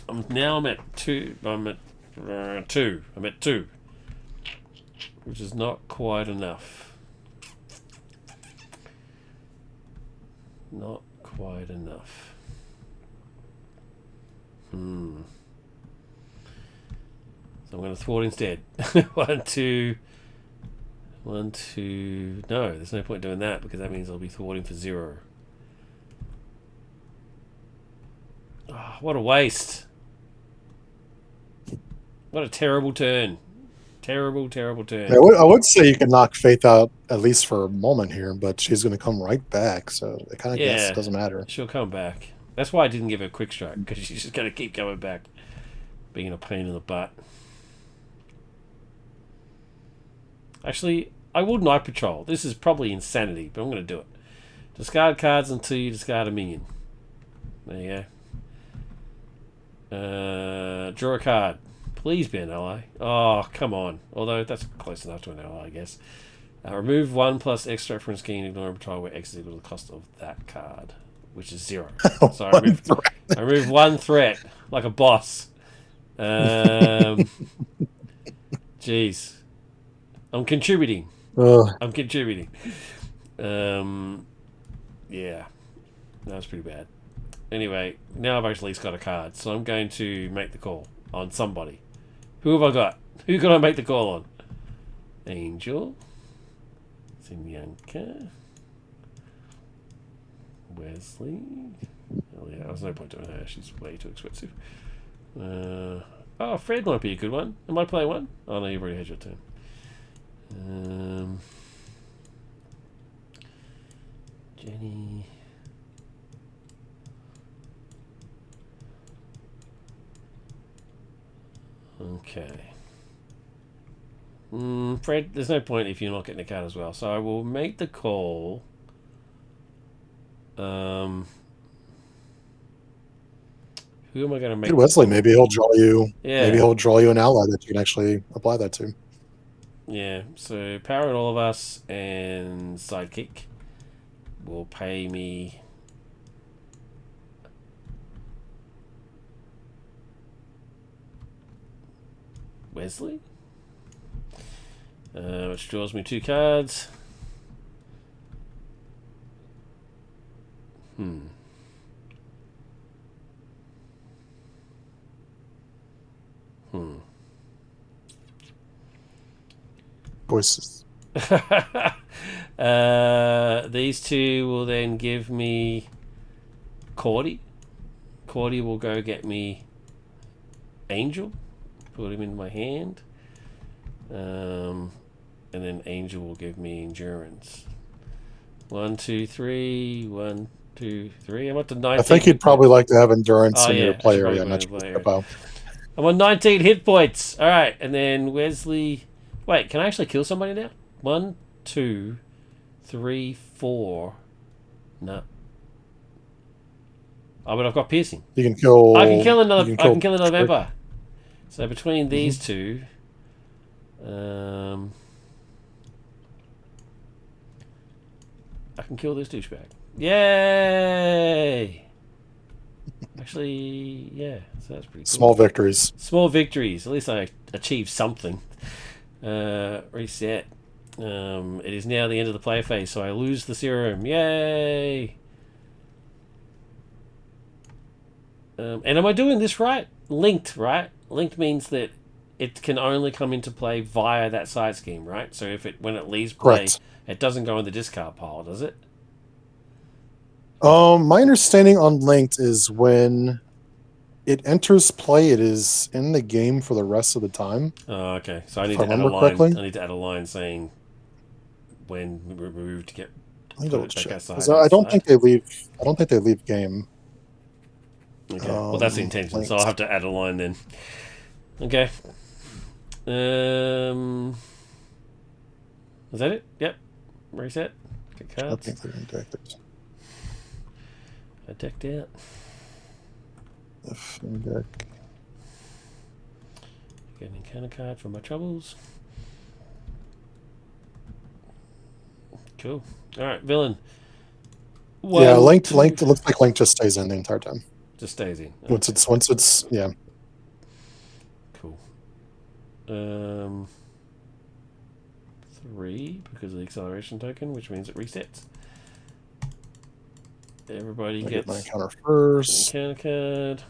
I'm at 2. I'm at 2. I'm at 2, which is not quite enough. Not quite enough. So I'm going to thwart instead. 1, 2. 1, 2. No, there's no point doing that because that means I'll be thwarting for 0. Oh, what a waste. What a terrible turn. Terrible turn. I would say you can knock Faith out at least for a moment here, but she's going to come right back. So I kind of guess it doesn't matter. She'll come back. That's why I didn't give her a quick strike, because she's just going to keep coming back, being a pain in the butt. Actually, I will Night Patrol. This is probably insanity, but I'm going to do it. Discard cards until you discard a minion. There you go. Draw a card. Please be an ally. Oh, come on. Although that's close enough to an ally, I guess. Remove 1 plus extract from scheme, ignore patrol where X is equal to the cost of that card, which is 0. So I remove 1 threat, like a boss. Jeez. I'm contributing. I'm contributing. Yeah. That was pretty bad. Anyway, now I've actually got a card, so I'm going to make the call on somebody. Who have I got? Who can I make the call on? Angel. Sinyanka. Wesley. Oh yeah, there's no point doing her. She's way too expensive. Oh, Fred might be a good one. Am I playing one? Oh no, you've already had your turn. Jenny. Okay. Fred, there's no point if you're not getting a card as well. So I will make the call. Who am I going to make? Wesley, maybe he'll draw you. Yeah. Maybe he'll draw you an ally that you can actually apply that to. Yeah. So Power in All of Us and Sidekick will pay me. Wesley, which draws me 2 cards. Voices. These 2 will then give me Cordy. Cordy will go get me Angel. Put him in my hand. And then Angel will give me Endurance. 1, 2, 3. 1, 2, 3. I'm up to 19. I think you'd probably like to have Endurance in your play area, not your step out. I'm on 19 hit points. All right, and then Wesley. Wait, can I actually kill somebody now? 1, 2, 3, 4. No. Oh, but I've got piercing. You can kill. I can kill another. I can kill another member. So between these 2, I can kill this douchebag. Yay! Actually, yeah. So that's pretty cool. Small victories. Small victories. At least I achieved something. Reset. It is now the end of the play phase, so I lose the serum. Yay! And am I doing this right? Linked, right? Linked means that it can only come into play via that side scheme, right? So when it leaves play, correct, it doesn't go in the discard pile, does it? My understanding on Linked is when it enters play, it is in the game for the rest of the time. Oh, okay. So I need to add a line. Correctly. I need to add a line saying when removed to get. I don't think they leave. I don't think they leave game. Okay. Well, that's the intention. Linked. So I'll have to add a line then. Okay. Is that it? Yep. Reset. Get cards. I think they're indexed. I decked out. Deck. Get an encounter card for my troubles. Cool. All right, villain. Yeah, One, Link. two. Link. It looks like Link just stays in the entire time. Just stays in. Once Okay. it's yeah. Cool. 3 because of the acceleration token, which means it resets. Everybody I get my gets encounter an first. encounter card,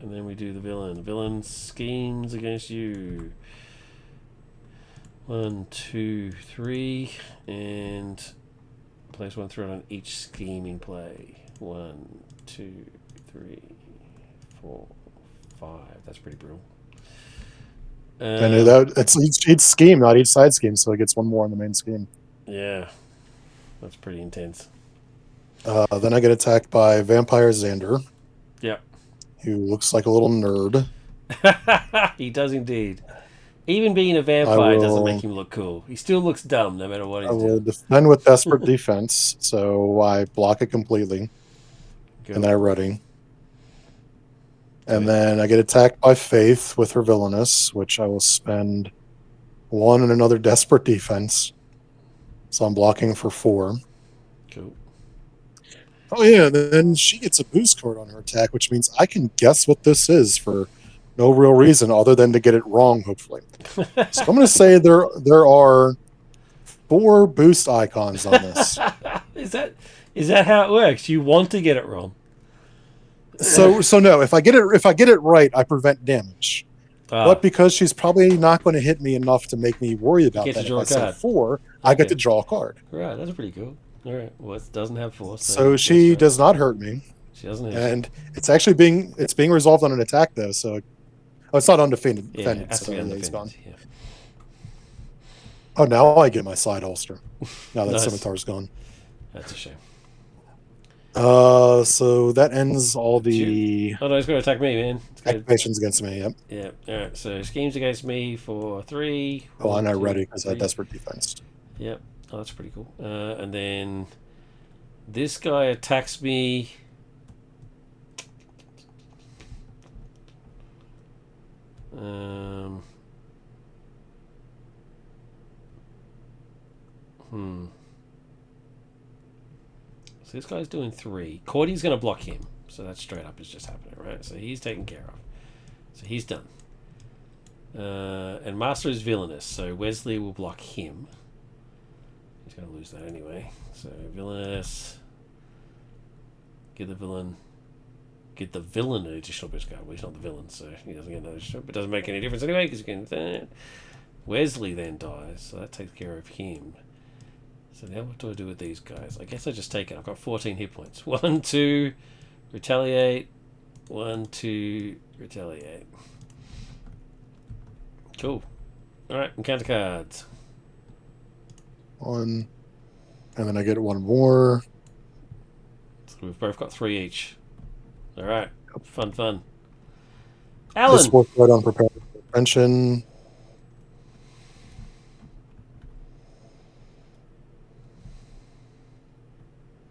and then we do the villain. The villain schemes against you. 1, 2, 3, and place 1 threat on each scheming play. 1, 2, 3, 4, 5. That's pretty brutal. And it's each scheme, not each side scheme, so it gets one more on the main scheme. Yeah, that's pretty intense. Then I get attacked by Vampire Xander. Yep. Who looks like a little nerd. He does indeed. Even being a vampire doesn't make him look cool. He still looks dumb no matter what he's doing. I will defend with Desperate Defense, so I block it completely. Cool. And then I ready. And then I get attacked by Faith with her Villainous, which I will spend 1 and another Desperate Defense. So I'm blocking for 4. Cool. Oh yeah, then she gets a boost card on her attack, which means I can guess what this is for no real reason other than to get it wrong, hopefully. So I'm going to say there are 4 boost icons on this. Is that how it works? You want to get it wrong. So no, if I get it right, I prevent damage. But because she's probably not going to hit me enough to make me worry about that, if I say 4, I get to draw a card. Right, that's pretty cool. All right, well, it doesn't have force. So she does not hurt me. She doesn't hit. And it's actually being resolved on an attack though, so it's not undefended. Yeah, it has to be undefended. He's gone. Yeah. Oh, now I get my side holster. Now that Nice. Scimitar's gone. That's a shame. So that ends all the Oh no, he's going to attack me, man. activations against me. Yep. Yeah. All right. So schemes against me for 3. Oh, I'm not ready because I had Desperate Defense. Yep. Oh, that's pretty cool. And then this guy attacks me. So this guy's doing 3. Cordy's going to block him. So that straight up is just happening, right? So he's taken care of. So he's done. And Master is villainous, so Wesley will block him. He's going to lose that anyway. So villainous. Get the villain an additional boost card. Well, he's not the villain, so he doesn't get another additional. But it doesn't make any difference anyway, because you can. Wesley then dies, so that takes care of him. So now what do I do with these guys? I guess I just take it. I've got 14 hit points. 1, 2, retaliate. 1, 2, retaliate. Cool. Alright, encounter cards. 1. And then I get 1 more. So we've both got 3 each. Alright. Fun. Alan! This works right on prepared prevention.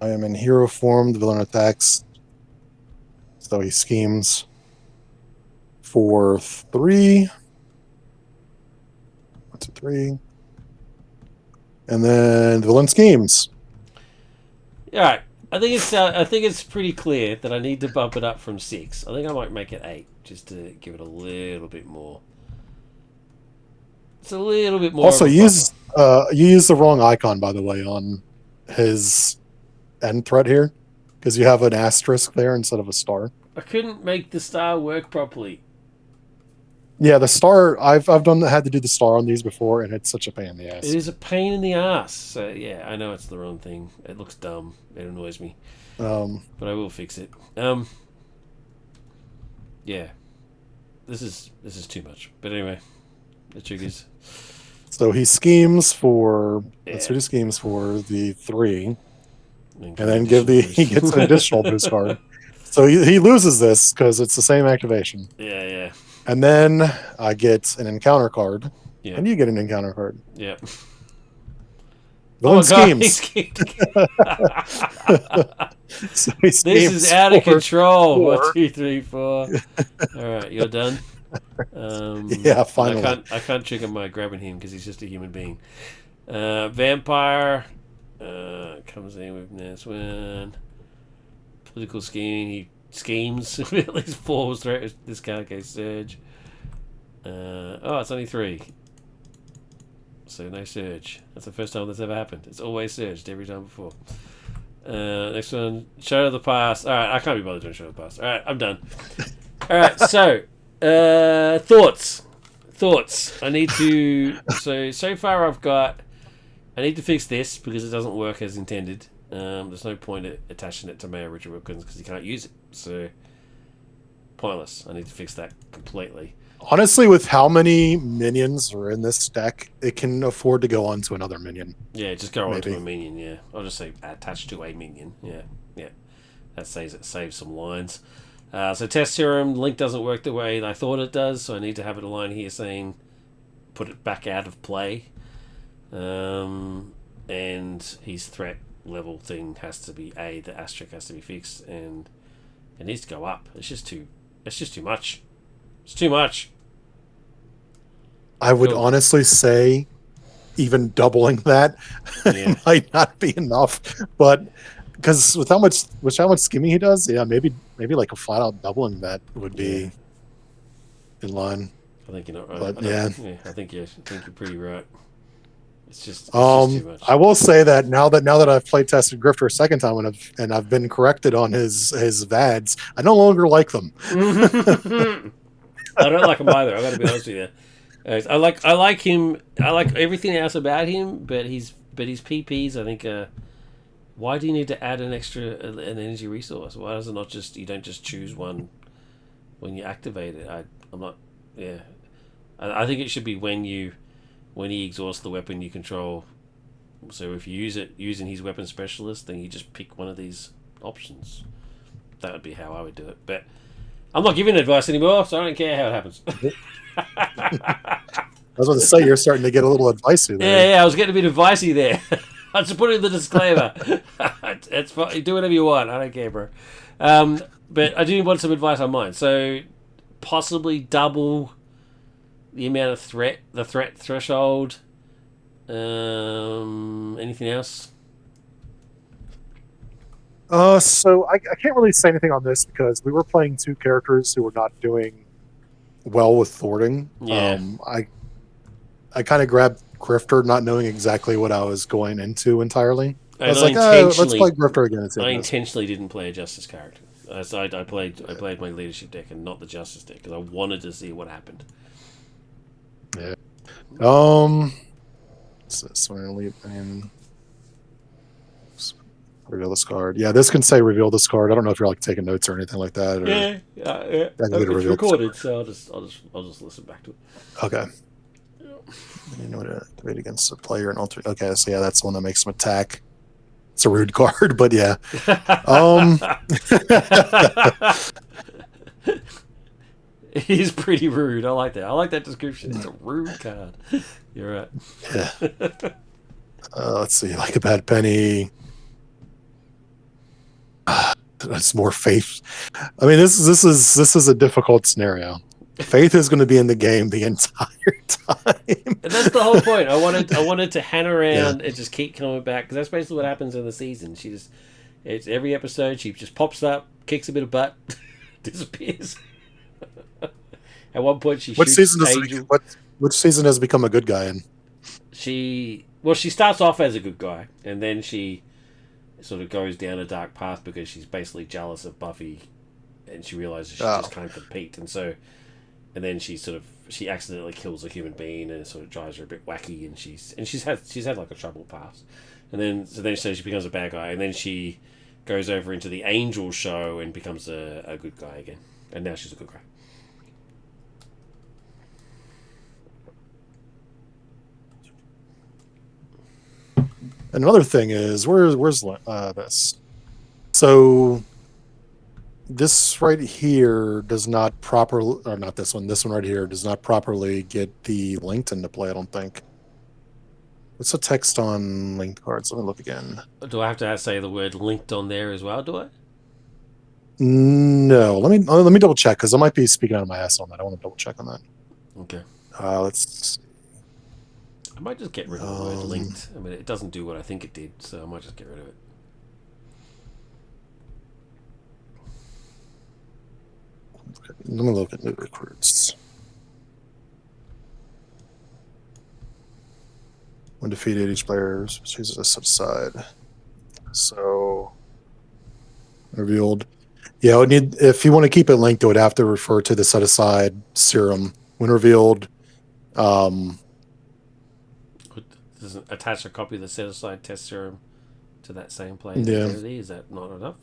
I am in hero form. The villain attacks. So he schemes for 3. 1, 2, 3. And then the villain schemes. Alright. I think it's pretty clear that I need to bump it up from 6. I think I might make it 8, just to give it a little bit more. It's a little bit more. Also, you use the wrong icon, by the way, on his end threat here, because you have an asterisk there instead of a star. I couldn't make the star work properly. Yeah, the star. I've had to do the star on these before, and it's such a pain in the ass. It is a pain in the ass. So yeah, I know it's the wrong thing. It looks dumb. It annoys me. But I will fix it. Yeah, this is too much. But anyway, the trick is. So he schemes for. Yeah. That's what he schemes for the 3, and then he gets an additional boost card. So he loses this because it's the same activation. Yeah. And then I get an encounter card. Yeah. And you get an encounter card. Yeah. Villain schemes. So he schemes. This is out of control. 1, 2, 3, 4. All right, you're done. Yeah, finally. I can't trigger my grabbing him because he's just a human being. Vampire Comes in with this one. Political scheme. He schemes at least 4 threat. This card goes Surge. Oh, it's only 3. So no Surge. That's the first time that's ever happened. It's always Surged every time before. Next one, Shadow of the Past. Alright, I can't be bothered doing Shadow of the Past. Alright, I'm done. Alright, so, thoughts. I need to... So far I've got... I need to fix this because it doesn't work as intended. There's no point attaching it to my original weapons because you can't use it. So, pointless. I need to fix that completely. Honestly, with how many minions are in this deck, it can afford to go on to another minion. Yeah, just go on to a minion, yeah. I'll just say attach to a minion, yeah. That saves some lines. So test serum, link doesn't work the way I thought it does, so I need to have a line here saying put it back out of play. And his threat level thing has to be the asterisk has to be fixed, and it needs to go up. It's just too much. It's too much. I would honestly say even doubling that might not be enough, but because with how much skimming he does, maybe like a flat out doubling that would be in line. I think you're not right. But I think you're pretty right. It's just too much. I will say that now that I've play tested Grifter a second time and I've been corrected on his VADs, I no longer like them. I don't like him either. I got to be honest with you. I like him. I like everything else about him, but his PPs. I think. Why do you need to add an energy resource? Why does it not just you don't just choose one when you activate it? I'm not. Yeah, I think it should be when he exhausts the weapon you control. So if you use it using his weapon specialist, then you just pick one of these options. That would be how I would do it, but. I'm not giving advice anymore, so I don't care how it happens. I was going to say, you're starting to get a little advicey there. Yeah, I was getting a bit advicey there. I just put in the disclaimer. It's fine. Do whatever you want. I don't care, bro. But I do want some advice on mine. So, possibly double the amount of the threat threshold. Anything else? So I can't really say anything on this because we were playing 2 characters who were not doing well with thwarting. Yeah. I kind of grabbed Grifter, not knowing exactly what I was going into entirely. I was like, let's play Grifter again. I intentionally didn't play a Justice character. So I played my leadership deck and not the Justice deck because I wanted to see what happened. Yeah. So I'm gonna leave in. Reveal this card. Yeah, this can say reveal this card. I don't know if you're like taking notes or anything like that. Or... Yeah. It's recorded, so I'll just listen back to it. Okay. You know what to activate against a player and alter. Okay, so yeah, that's the one that makes him attack. It's a rude card, but yeah. He's pretty rude. I like that. I like that description. It's a rude card. You're right. Yeah. Let's see, like a bad penny. That's more faith. I mean, this is a difficult scenario. Faith is going to be in the game the entire time. And that's the whole point. I wanted to hang around and just keep coming back because that's basically what happens in the season. It's every episode she just pops up, kicks a bit of butt, disappears. At one point she which season has become a good guy in? She starts off as a good guy and then she sort of goes down a dark path because she's basically jealous of Buffy and she realizes she just can't compete and then she accidentally kills a human being and it sort of drives her a bit wacky and she's had like a troubled past and then she becomes a bad guy and then she goes over into the Angel show and becomes a good guy again and now she's a good guy. Another thing is where's this? So this right here does not properly, or not this one. This one right here does not properly get the linked into play. I don't think. What's the text on linked cards? Let me look again. Do I have to say the word linked on there as well? Do I? No. Let me double check because I might be speaking out of my ass on that. I want to double check on that. Okay. Let's. I might just get rid of the word linked. I mean, it doesn't do what I think it did, so I might just get rid of it. Let me look at new recruits. When defeated, each player chooses a set aside. So revealed. Yeah, it would need, if you want to keep it linked, it would have to refer to the set aside serum. When revealed, Doesn't attach a copy of the set aside test serum to that same player's yeah. identity. Is that not enough?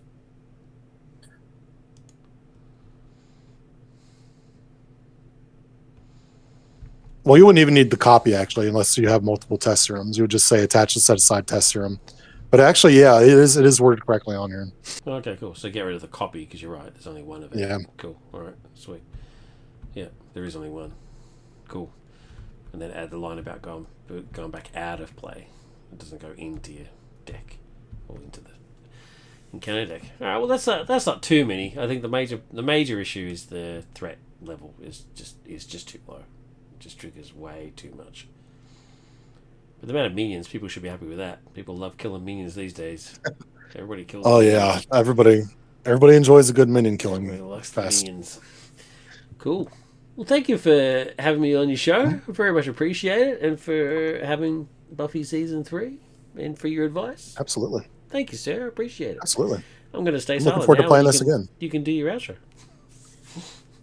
Well, you wouldn't even need the copy actually, unless you have multiple test serums. You would just say attach the set aside test serum. But actually, yeah, it is worded correctly on here. Okay, cool. So get rid of the copy because you're right. There's only one of it. Yeah. Cool. All right. Sweet. Yeah, there is only one. Cool. And then add the line about going back out of play. It doesn't go into your deck or into the encounter deck. All right. Well, that's not too many. I think the major issue is the threat level is just too low. It just triggers way too much. But the amount of minions, people should be happy with that. People love killing minions these days. Everybody kills. Oh minions. yeah, everybody enjoys a good minion killing. Everybody likes the minions. Cool. Well, thank you for having me on your show. I very much appreciate it, and for having Buffy season 3, and for your advice. Absolutely. Thank you, sir. I appreciate it. Absolutely. I'm going to stay I'm silent looking forward now. to playing this again. You can do your outro.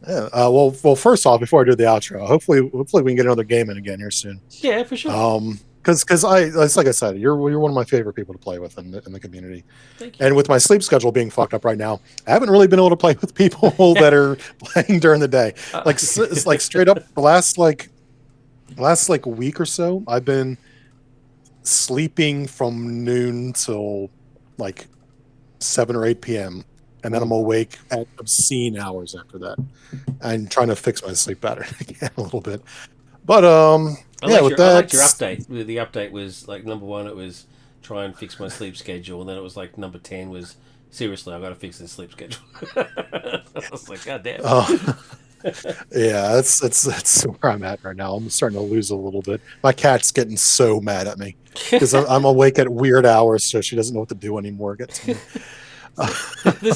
Yeah. Well. First off, before I do the outro, hopefully we can get another game in again here soon. Yeah, for sure. Because it's like I said, you're one of my favorite people to play with in the community. Thank you. And with my sleep schedule being fucked up right now, I haven't really been able to play with people that are playing during the day. It's like straight up the last week or so, I've been sleeping from noon till like 7 or 8 p.m. And then I'm awake at obscene hours after that. I'm trying to fix my sleep pattern again a little bit. But I liked your update. The update was like number 1, it was try and fix my sleep schedule, and then it was like number 10 was seriously, I got to fix this sleep schedule. I was like, God damn. Yeah, that's where I'm at right now. I'm starting to lose a little bit. My cat's getting so mad at me because I'm awake at weird hours, so she doesn't know what to do anymore. This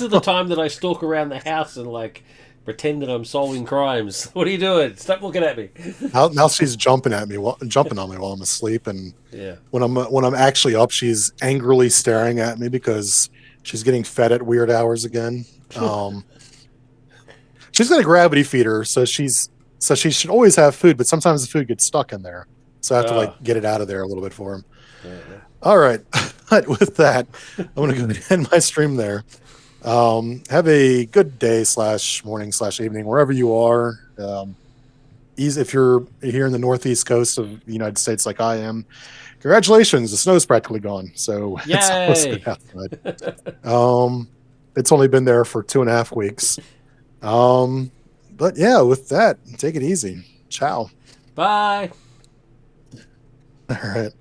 is the time that I stalk around the house and like pretend that I'm solving crimes. What are you doing? Stop looking at me. Now she's jumping on me while I'm asleep, and yeah, when I'm actually up, she's angrily staring at me because she's getting fed at weird hours again. She's got a gravity feeder, so she should always have food, but sometimes the food gets stuck in there, so I have to like get it out of there a little bit for him. Yeah. All right, but with that, I'm gonna go end my stream there. Have a good day / morning / evening wherever you are. Easy if you're here in the northeast coast of the United States like I am. Congratulations, the snow's practically gone, so it's almost good outside. It's only been there for 2.5 weeks. But yeah, with that, take it easy. Ciao. Bye. All right.